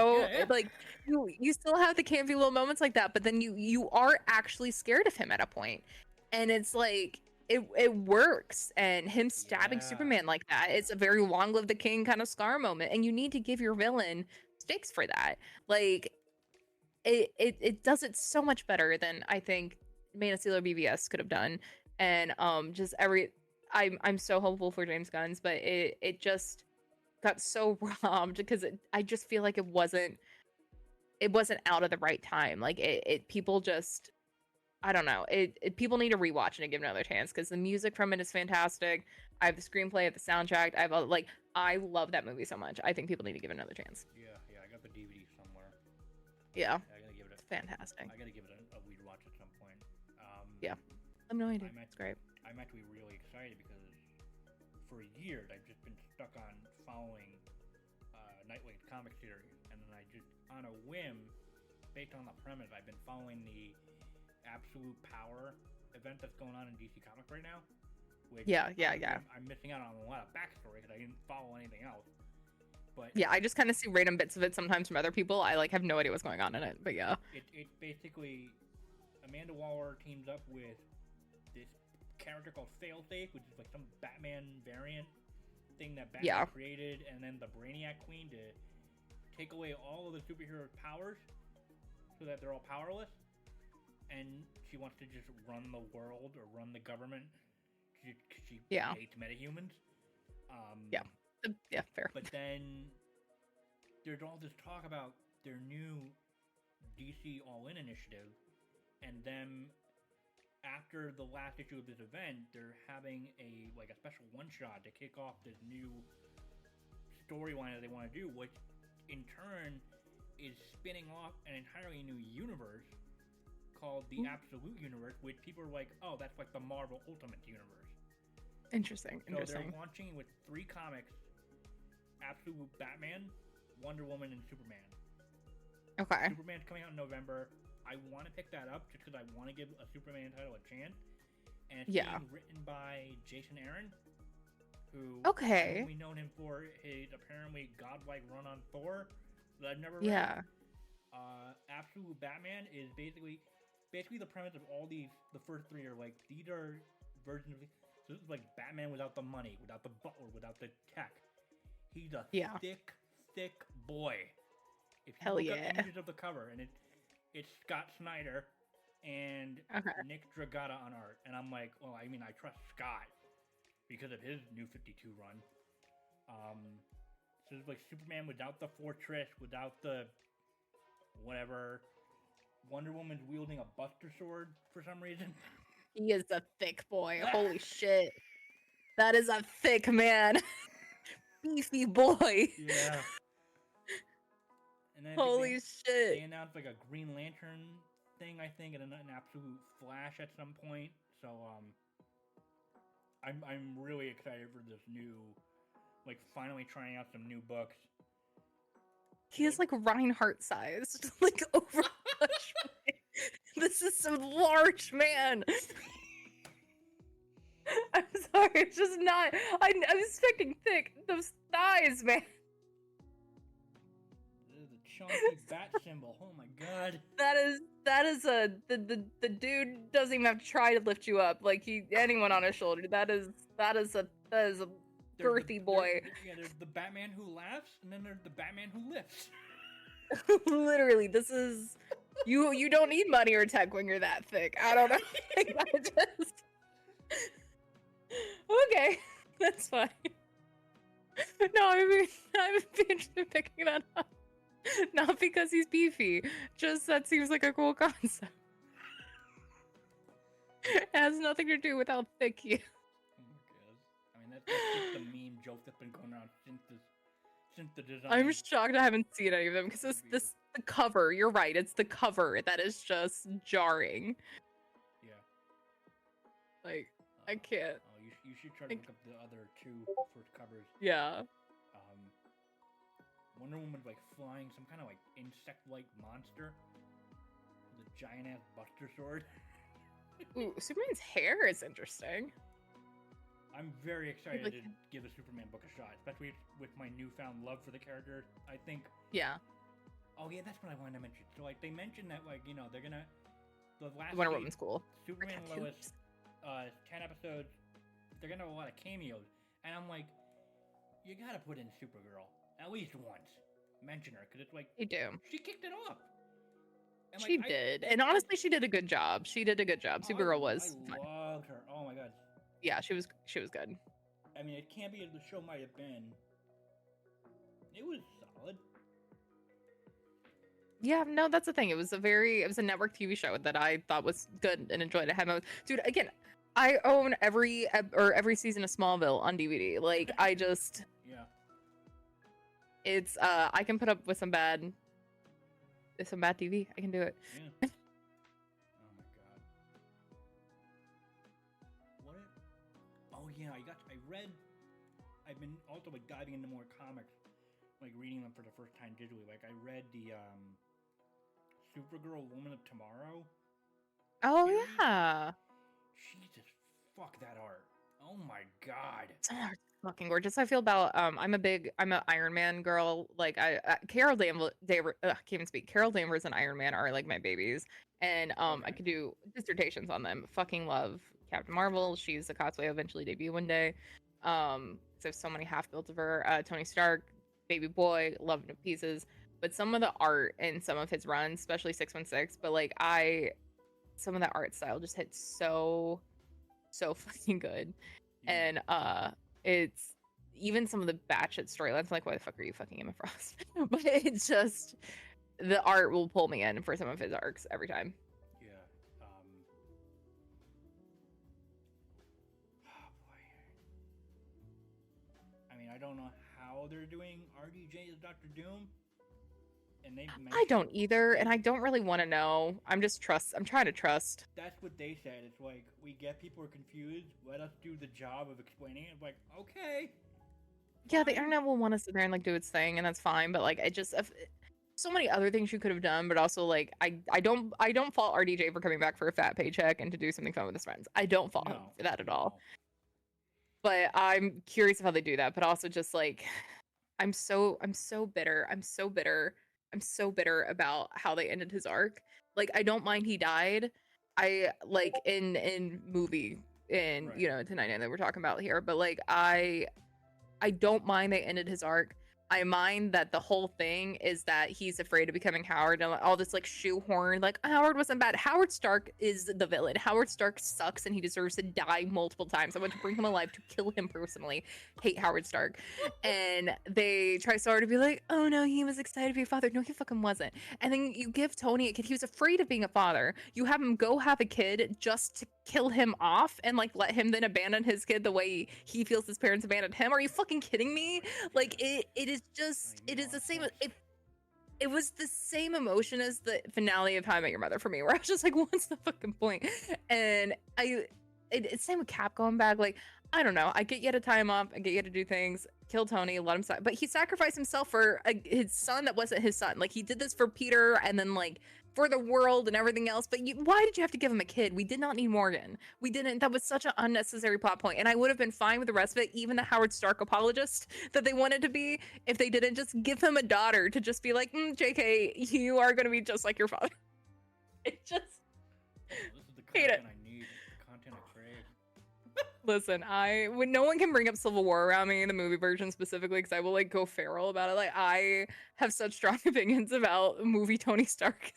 like you still have the campy little moments like that, but then you are actually scared of him at a point, and it's like it works. And him stabbing Superman like that, it's a very Long Live the King kind of Scar moment, and you need to give your villain stakes for that. Like it does it so much better than I think Man of Steel or BVS could have done. And just I'm so hopeful for James Gunn's, but it just got so robbed, because I just feel like it wasn't out at the right time. Like people just, I don't know. People need to rewatch it and give it another chance, because the music from it is fantastic. I have the screenplay, I have the soundtrack. I love that movie so much. I think people need to give it another chance. Yeah, I got the DVD somewhere. Yeah, I gotta give it. It's fantastic. I gotta give it a weird watch at some point. Yeah, I have no idea. It's great. I'm actually really excited because for years I've just been stuck on following Nightwave's comic series, and then I just, on a whim, based on the premise, I've been following the Absolute Power event that's going on in DC Comics right now. Which Yeah. I'm missing out on a lot of backstory because I didn't follow anything else. But yeah, I just kind of see random bits of it sometimes from other people. I like have no idea what's going on in it, but yeah. It basically, Amanda Waller teams up with this character called Failsafe, which is like some Batman variant thing that Batman created, and then the Brainiac Queen to take away all of the superheroes' powers so that they're all powerless. And she wants to just run the world or run the government. She hates metahumans. Yeah, fair. But then there's all this talk about their new DC All-In initiative, and then after the last issue of this event, they're having a special one-shot to kick off this new storyline that they want to do, which in turn is spinning off an entirely new universe called the Absolute Universe, which people are like, oh, that's like the Marvel Ultimate Universe. Interesting. So they're launching with 3 comics: Absolute Batman, Wonder Woman, and Superman. Okay. Superman's coming out in November. I want to pick that up just because I want to give a Superman title a chance. And it's being written by Jason Aaron, who we've known him for his apparently godlike run on Thor that I've never read. Yeah. Absolute Batman is basically the premise of all these. The first 3 are like, these are versions of. So this is like Batman without the money, without the butler, without the tech. He's a thick boy. If you look up images of the cover, and it's Scott Snyder and Nick Dragata on art, and I'm like, well, I mean, I trust Scott because of his New 52 run. So it's like Superman without the fortress, without the whatever. Wonder Woman's wielding a Buster Sword for some reason. He is a thick boy. Holy shit. That is a thick man. Beefy boy. Yeah. And then holy shit. They announced like a Green Lantern thing, I think, and an Absolute Flash at some point. So I'm really excited for this new, like, finally trying out some new books. He is like Reinhardt sized, like over. This is some large man. I'm sorry, it's just not. I was expecting thick. Those thighs, man. The chunky bat symbol. Oh my god. That is the dude doesn't even have to try to lift you up. Like anyone on his shoulder. That is a girthy boy. There's the Batman who laughs, and then there's the Batman who lifts. Literally, this is you don't need money or tech when you're that thick. I don't know. Like, I just okay, that's fine. No, I mean I would be interested in picking that up. Not because he's beefy, just that seems like a cool concept. It has nothing to do with how thick he is. I mean, that's just the meme joke that's been going around since the design. I'm shocked I haven't seen any of them because this the cover. You're right, it's the cover that is just jarring. Yeah. Like I can't. Oh, you should try to look up the other 2 first covers. Yeah. Wonder Woman's like flying some kind of like insect-like monster with a giant-ass Buster Sword. Ooh, Superman's hair is interesting. I'm very excited to give a Superman book a shot, especially with my newfound love for the character. I think. Yeah. Oh yeah, that's what I wanted to mention. So like they mentioned that like they're gonna the last Wonder Woman's cool. Superman and Lois, 10 episodes. They're gonna have a lot of cameos, and I'm like, you gotta put in Supergirl at least once. Mention her, because it's like You do. she kicked it off. And She did, and honestly, she did a good job. Supergirl was. I loved her. Oh my god. Yeah, she was good. I mean, it can't be as the show might have been. It was solid. Yeah, no, that's the thing. It was a network TV show that I thought was good and enjoyed. It had dude, again, I own every season of Smallville on DVD. Like I just it's I can put up with some bad TV. I can do it. Yeah. Oh my god. What? Oh yeah, I've been also like diving into more comics, like reading them for the first time digitally. Like I read the Supergirl Woman of Tomorrow. Oh series. Yeah. Jesus, fuck that art. Oh my god. It's fucking gorgeous. I feel about I'm an Iron Man girl. Like Carol Danvers, can't even speak. Carol Danvers and Iron Man are like my babies, and I could do dissertations on them. Fucking love Captain Marvel. She's a cosplay I'll eventually debut one day. So I have so many half built of her. Tony Stark, baby boy, love him to pieces. But some of the art in some of his runs, especially 616, but like some of that art style just hits so fucking good. And it's even some of the batshit storylines. I'm like, why the fuck are you fucking Emma Frost? But it's just the art will pull me in for some of his arcs every time. Yeah. Oh boy. I mean, I don't know how they're doing RDJ as Dr. Doom, and they've I mentioned don't either, and I don't really want to know. I'm trying to trust. that's what they said. It's like, we get people are confused. Let us do the job of explaining it. Like, okay, Yeah, the fine. internet will want to sit there and like do its thing, and that's fine. But like, so many other things you could have done. But also, like, I don't fault RDJ for coming back for a fat paycheck and to do something fun with his friends. I don't fault him No, for that at no. all. But I'm curious of how they do that. But also, just like, I'm so bitter. I'm so bitter. I'm so bitter about how they ended his arc. Like, I don't mind he died. I like in movie in Right. you know, tonight that we're talking about here. But like, I don't mind they ended his arc. I mind that the whole thing is that he's afraid of becoming Howard and all this like shoehorn, like Howard wasn't bad. Howard Stark is the villain. Howard Stark sucks and he deserves to die multiple times. I want to bring him alive to kill him personally. Hate Howard Stark. And they try so hard to be like, oh no, he was excited to be a father. No, he fucking wasn't. And then you give Tony a kid. He was afraid of being a father. You have him go have a kid just to kill him off and like let him then abandon his kid the way he feels his parents abandoned him. Are you fucking kidding me? Like it is just it is the same. It was the same emotion as the finale of How I Met Your Mother for me, where I was just like, what's the fucking point? And it's same with Cap going back. Like, I don't know. I get you to tie him up. I get you to do things. Kill Tony. Let him. But he sacrificed himself for his son that wasn't his son. Like he did this for Peter, and then like for the world and everything else. But why did you have to give him a kid? We did not need Morgan. We didn't. That was such an unnecessary plot point. And I would have been fine with the rest of it, even the Howard Stark apologist that they wanted to be, if they didn't just give him a daughter to just be like, JK, you are going to be just like your father. It just. This is the hate content it. I need. The content I crave. Listen, when no one can bring up Civil War around me, the movie version specifically, because I will like go feral about it. Like I have such strong opinions about movie Tony Stark,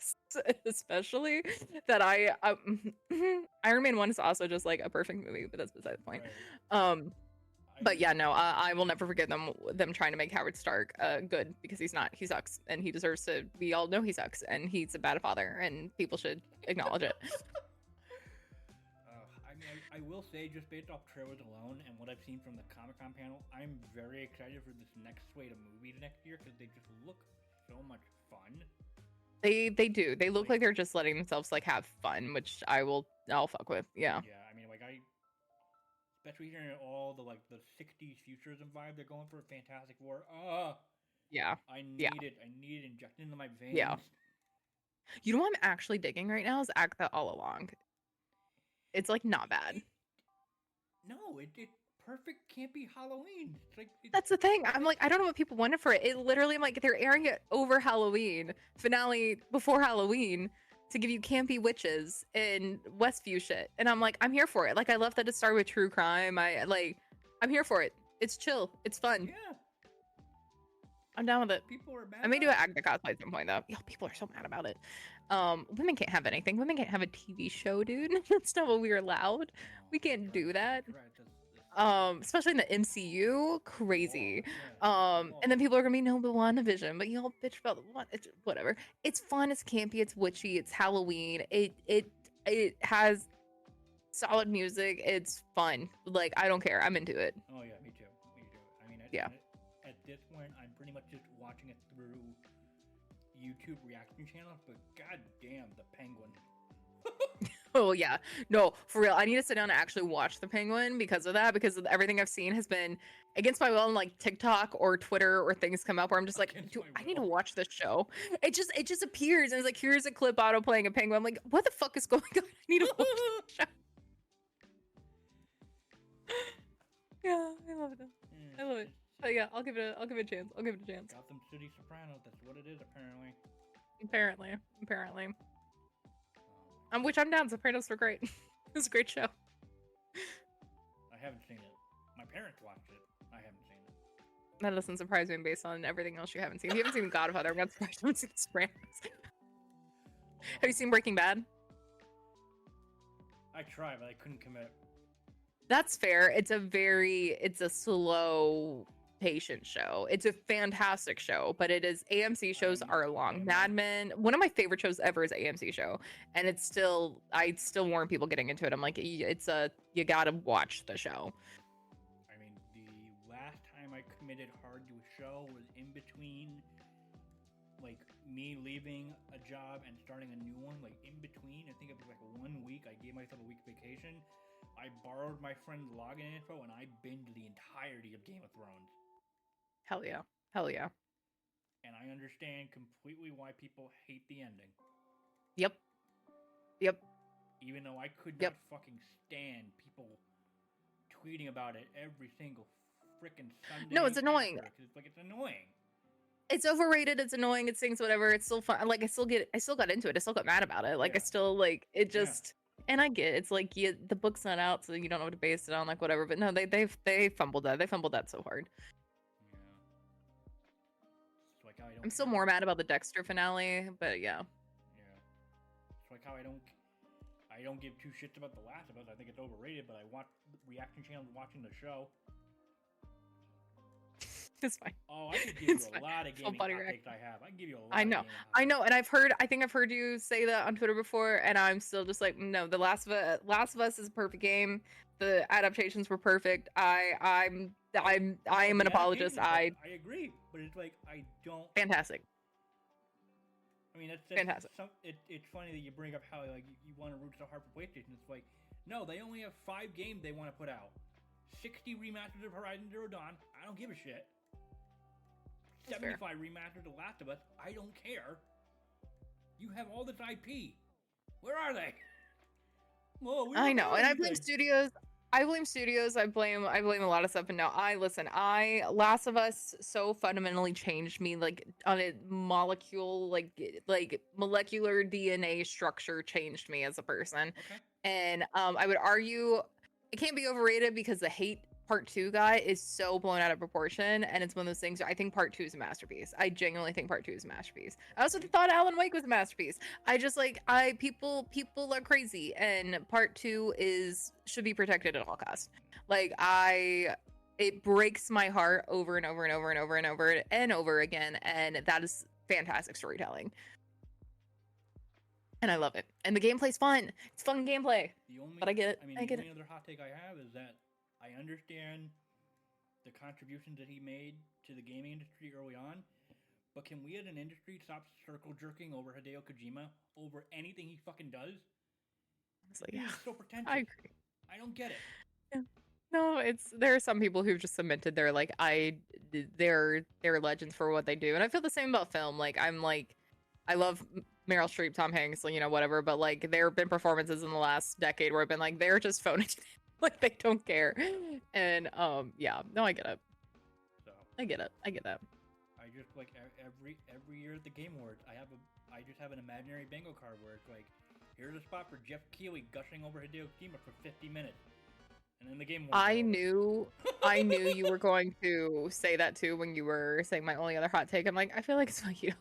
especially that Iron Man 1 is also just like a perfect movie, but that's beside the point. Right. But yeah, no, I will never forget them trying to make Howard Stark good, because he's not. He sucks, and he deserves to. We all know he sucks, and he's a bad father, and people should acknowledge it. I will say, just based off trailers alone and what I've seen from the Comic-Con panel, I'm very excited for this next slate of movies next year, because they just look so much fun. They do. They look like they're just letting themselves like have fun, which I'll fuck with. Yeah. Yeah, I mean, like especially hearing all the like the 60s futurism vibe they're going for Fantastic Four. Yeah. I need it. I need it injected into my veins. Yeah. You know what I'm actually digging right now is Agatha All Along. It's like not bad. It perfect campy Halloween. That's the thing. I'm like, I don't know what people wanted for it. It literally, I'm like, they're airing it over Halloween, finale before Halloween, to give you campy witches and Westview shit. And I'm like, I'm here for it. Like, I love that it started with true crime. I'm here for it. It's chill. It's fun. Yeah. I'm down with it. People are mad. I may do an Agatha cosplay at some point though. Yo, people are so mad about it. Women can't have anything. Women can't have a TV show, dude. That's not what we are allowed. We can't do that. Especially in the MCU, crazy. And then people are gonna be no, but WandaVision, but y'all bitch about the one. Whatever. It's fun. It's campy. It's witchy. It's Halloween. It has solid music. It's fun. Like, I don't care. I'm into it. Oh yeah, me too. I mean, yeah. At this point, I'm pretty much just watching it through YouTube reaction channels, but goddamn, the Penguin. Oh yeah, no, for real. I need to sit down and actually watch the Penguin because of that. Because everything I've seen has been against my will on like TikTok or Twitter, or things come up where I'm just like, I need to watch this show. It just appears and it's like, here's a clip auto playing a Penguin. I'm like, what the fuck is going on? I need to watch the show. Yeah, I love it. I love it. But yeah, I'll give it a chance. Gotham City Sopranos. That's what it is, apparently. Apparently. Which I'm down. Sopranos were great. It was a great show. I haven't seen it. My parents watched it. I haven't seen it. That doesn't surprise me based on everything else you haven't seen. If you haven't seen Godfather, I'm not surprised you haven't seen Sopranos. Have you seen Breaking Bad? I tried, but I couldn't commit. That's fair. It's a slow, patient show. It's a fantastic show, but AMC shows are long. Mad Men, one of my favorite shows ever, is an AMC show, and I still warn people getting into it. I'm like, you gotta watch the show. I mean, the last time I committed hard to a show was in between like me leaving a job and starting a new one, like in between, I think it was like 1 week. I gave myself a week vacation. I borrowed my friend's login info and I binged the entirety of Game of Thrones. Hell yeah. Hell yeah. And I understand completely why people hate the ending. Yep. Yep. Even though I could not fucking stand people tweeting about it every single freaking Sunday. No, it's annoying. It's like, it's annoying. It's overrated. It's annoying. It stinks. Whatever. It's still fun. Like I still got into it. I still got mad about it. Like I still like it. Just and I get it's like the book's not out, so you don't know what to base it on. Like whatever. But no, they fumbled that. They fumbled that so hard. Yeah. It's like how I'm still more mad about the Dexter finale, but yeah. Yeah. It's like how I don't give two shits about The Last of Us. I think it's overrated, but I watch reaction channels watching the show. It's fine. Oh, I could give you a lot of gaming hot takes I have. I can give you a lot. I know, and I think I've heard you say that on Twitter before, and I'm still just like, no, The Last of Us is a perfect game. The adaptations were perfect. I'm an apologist. I agree, but it's like I don't. Fantastic. I mean, that's fantastic. It's funny that you bring up how like you want to root so hard for PlayStation. It's like, no, they only have 5 games they want to put out. 60 remasters of Horizon Zero Dawn. I don't give a shit. 75 remasters of Last of Us. I don't care. You have all this IP. Where are they? Whoa, I know, and I blame studios. I blame a lot of stuff. And no, Last of Us so fundamentally changed me, like on a molecule, like molecular DNA structure changed me as a person. Okay. And I would argue it can't be overrated because the hate part 2 guy is so blown out of proportion, and it's one of those things. I think part 2 is a masterpiece. I genuinely think part 2 is a masterpiece. I also thought Alan Wake was a masterpiece. I just people are crazy, and part 2 should be protected at all costs. Like it breaks my heart over and over and over and over and over and over again, and that is fantastic storytelling. And I love it. And the gameplay's fun. It's fun gameplay. But I get it. The only other hot take I have is that I understand the contributions that he made to the gaming industry early on, but can we as an industry stop circle jerking over Hideo Kojima over anything he fucking does? It's like, he's so pretentious. I agree. I don't get it. Yeah. No, there are some people who've just cemented their they're legends for what they do, and I feel the same about film. Like I love Meryl Streep, Tom Hanks, whatever, but like there have been performances in the last decade where I've been like, they're just phoning. Like they don't care. And yeah, no, I get it. So I get that. I just like every year at the Game Awards, I just have an imaginary bingo card where it's like, here's a spot for Jeff Keighley gushing over Hideo Kojima for 50 minutes. And then the Game Awards. I knew you were going to say that too when you were saying my only other hot take. I'm like, I feel like it's not you.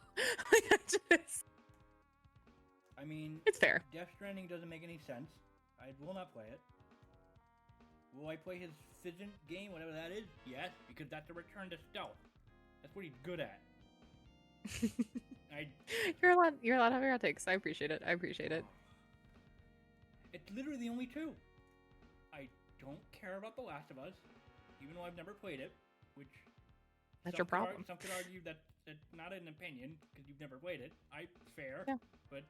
I mean, it's fair. Death Stranding doesn't make any sense. I will not play it. Will I play his Fizzant game, whatever that is? Yes, because that's a return to stealth. That's what he's good at. You're allowed to have your hot takes. I appreciate it. It's literally the only 2. I don't care about The Last of Us, even though I've never played it, which... That's your problem. Some could argue that it's not an opinion, because you've never played it. Fair, yeah. But...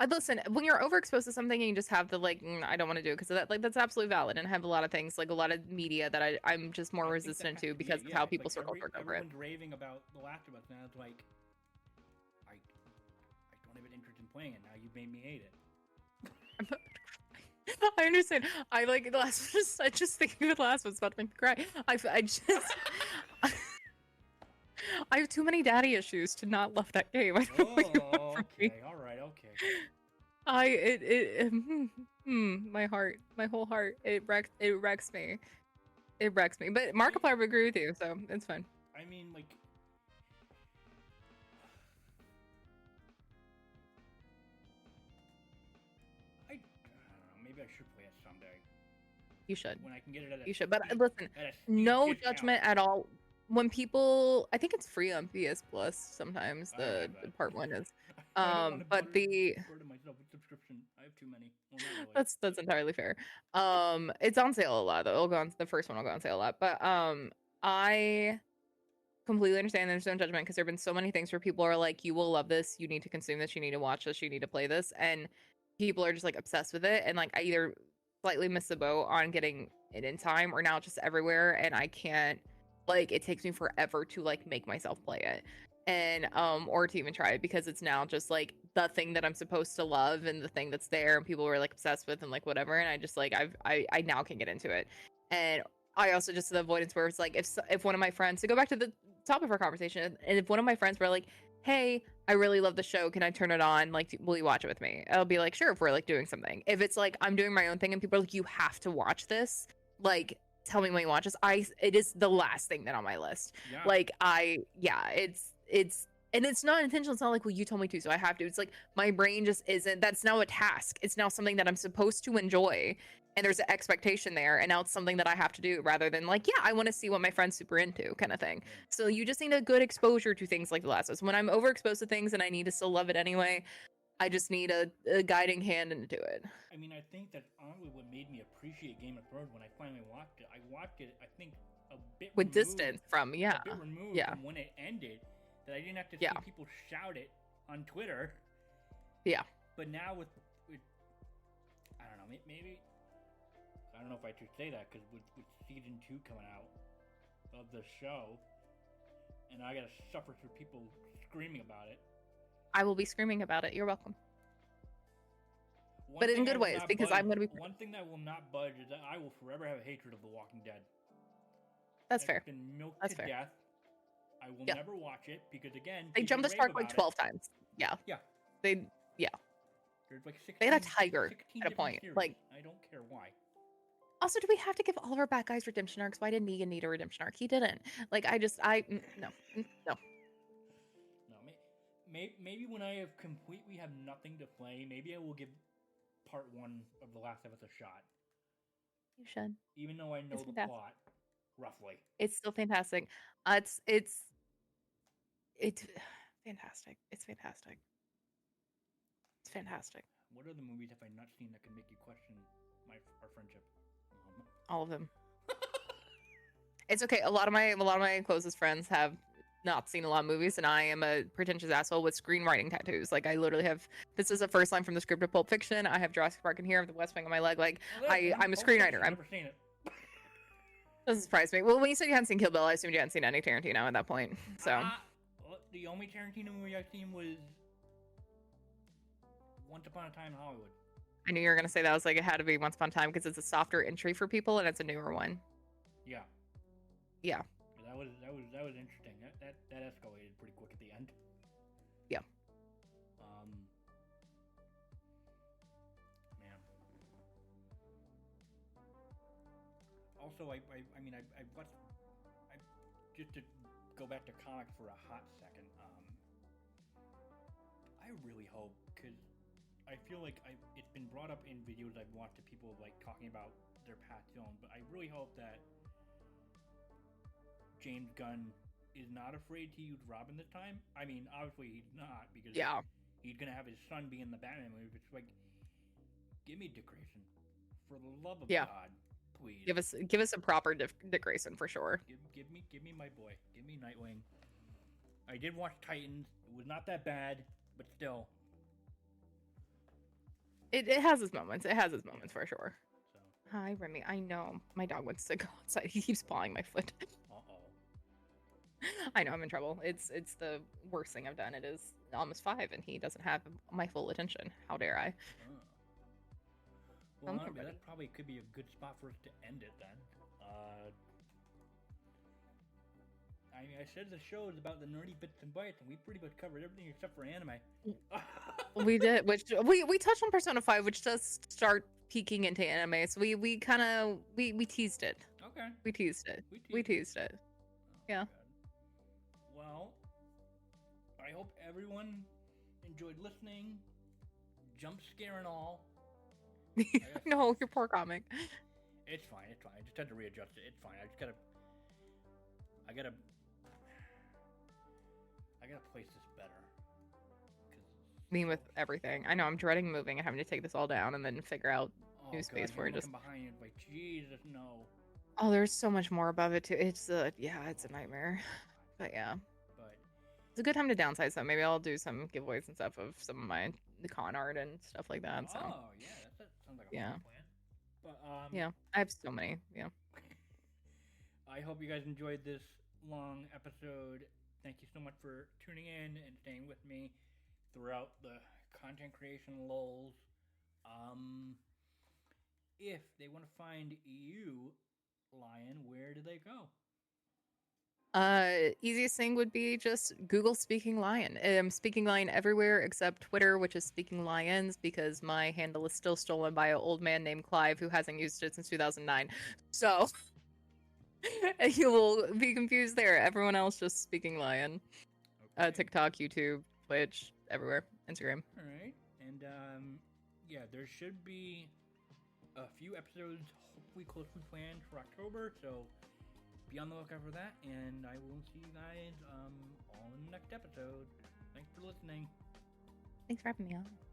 listen, when you're overexposed to something and you just have the I don't want to do it because of that, that's absolutely valid, and I have a lot of things, like a lot of media that I'm just more resistant to because of how people circle over it. Everyone's raving about The Last of Us, and it's like, I don't have an interest in playing it now. You've made me hate it. I understand. I like The Last of Us. I just thinking of The Last of Us about to make me cry. I just I have too many daddy issues to not love that game. I don't know what you want from me. All right, okay. My heart, my whole heart, it wrecks me. But Markiplier would agree with you, so it's fine. I mean, like, I don't know. Maybe I should play it someday. You should. When I can get it at you should. But listen, no judgment at all. When people, I think it's free on PS Plus sometimes. The part 1 is, but the subscription. I have too many. Well, really. That's entirely fair. It's on sale a lot. The first one will go on sale a lot. But completely understand there's no judgment because there have been so many things where people are like, you will love this, you need to consume this, you need to watch this, you need to play this, and people are just like obsessed with it. And like I either slightly miss the boat on getting it in time, or now it's just everywhere and I can't, like, it takes me forever to like make myself play it. And or to even try it because it's now just like the thing that I'm supposed to love and the thing that's there and people were like obsessed with and like whatever. And I just like I now can get into it. And I also just the avoidance where it's like if one of my friends, to go back to the top of our conversation, and if one of my friends were like, hey, I really love the show, can I turn it on, like, will you watch it with me? I'll be like, sure, if we're like doing something. If it's like I'm doing my own thing and people are like, you have to watch this, like, tell me when you watch this, it is the last thing that on my list. Yeah. Like it's and it's not intentional. It's not like, well, you told me to, so I have to. It's like my brain just isn't, that's now a task. It's now something that I'm supposed to enjoy. And there's an expectation there, and now it's something that I have to do rather than like, yeah, I want to see what my friend's super into kind of thing. So you just need a good exposure to things like The Last of Us. When I'm overexposed to things and I need to still love it anyway, I just need a guiding hand into it. I mean, I think that honestly what made me appreciate Game of Thrones when I finally watched it, I watched it, I think, a bit with removed, distance from, a bit removed from when it ended, that I didn't have to see people shout it on Twitter. Yeah. But now with I don't know, maybe, I don't know if I should say that, because with season 2 coming out of the show, and I gotta suffer through people screaming about it. I will be screaming about it. You're welcome. But in good ways, because I'm going to be... One thing that will not budge is that I will forever have a hatred of The Walking Dead. That's fair. It's been milked to death. I will never watch it, because again... They jumped the shark like 12 times. Yeah. Yeah. There's like 16, they had a tiger at a point. Series. Like, I don't care why. Also, do we have to give all of our bad guys redemption arcs? Why did Negan need a redemption arc? He didn't. Like, no. Maybe when I have completely have nothing to play, maybe I will give part 1 of The Last of Us a shot. You should. Even though I know the plot, roughly. It's still fantastic. It's fantastic. It's fantastic. It's fantastic. What other movies have I not seen that could make you question our friendship? All of them. It's okay. A lot of my closest friends have not seen a lot of movies, and I am a pretentious asshole with screenwriting tattoos. Like, I literally have, this is the first line from the script of Pulp Fiction. I have Jurassic Park in here, I have the West Wing on my leg. Like, I'm a screenwriter. I've never seen it. Doesn't surprise me. Well, when you said you hadn't seen Kill Bill, I assumed you hadn't seen any Tarantino at that point. So the only Tarantino movie I've seen was Once Upon a Time in Hollywood. I knew you were gonna say that. I was like, it had to be Once Upon a Time because it's a softer entry for people and it's a newer one. Yeah. Yeah. That was interesting. That escalated pretty quick at the end. Yeah. Man. Also, I watched. Just to go back to comics for a hot second. I really hope, because I feel like it's been brought up in videos I've watched of people like talking about their past films, but I really hope that James Gunn is not afraid to use Robin this time. I mean, obviously he's not, because he's gonna have his son be in the Batman movie. It's like, give me Dick Grayson, for the love of God, please. Give us a proper Dick Grayson for sure. Give me my boy. Give me Nightwing. I did watch Titans. It was not that bad, but still. It has its moments. It has its moments for sure. So. Hi, Remy. I know my dog wants to go outside. He keeps pawing my foot. I know I'm in trouble. It's the worst thing I've done. It is almost 5, and he doesn't have my full attention. How dare I? Well, that probably could be a good spot for us to end it then. I mean, I said the show is about the nerdy bits and bytes, and we pretty much covered everything except for anime. We did, which we touched on Persona 5, which does start peeking into anime. So we kind of we teased it. Okay. We teased it. We teased it. Yeah. God. Well, I hope everyone enjoyed listening. Jump scare and all. No, your poor comic. It's fine. I just had to readjust it. It's fine. I gotta place this better. Me with everything. I know I'm dreading moving and having to take this all down and then figure out new space for it. Just behind you, like, Jesus, no. Oh, there's so much more above it too. It's it's a nightmare. But yeah, But it's a good time to downsize. So maybe I'll do some giveaways and stuff of some of my con art and stuff like that. So oh yeah, that sounds like a yeah, fun plan. But yeah, I have so many. Yeah. I hope you guys enjoyed this long episode. Thank you so much for tuning in and staying with me throughout the content creation lulls. If they want to find you, Lion, where do they go? Easiest thing would be just Google Speaking Lion. Speaking Lion everywhere except Twitter, which is Speaking Lions, because my handle is still stolen by an old man named Clive who hasn't used it since 2009. So you will be confused there. Everyone else just Speaking Lion. Okay. TikTok, YouTube, Twitch, everywhere, Instagram. All right, and yeah, there should be a few episodes, hopefully closely planned for October. So be on the lookout for that, and I will see you guys all in the next episode. Thanks for listening. Thanks for having me on.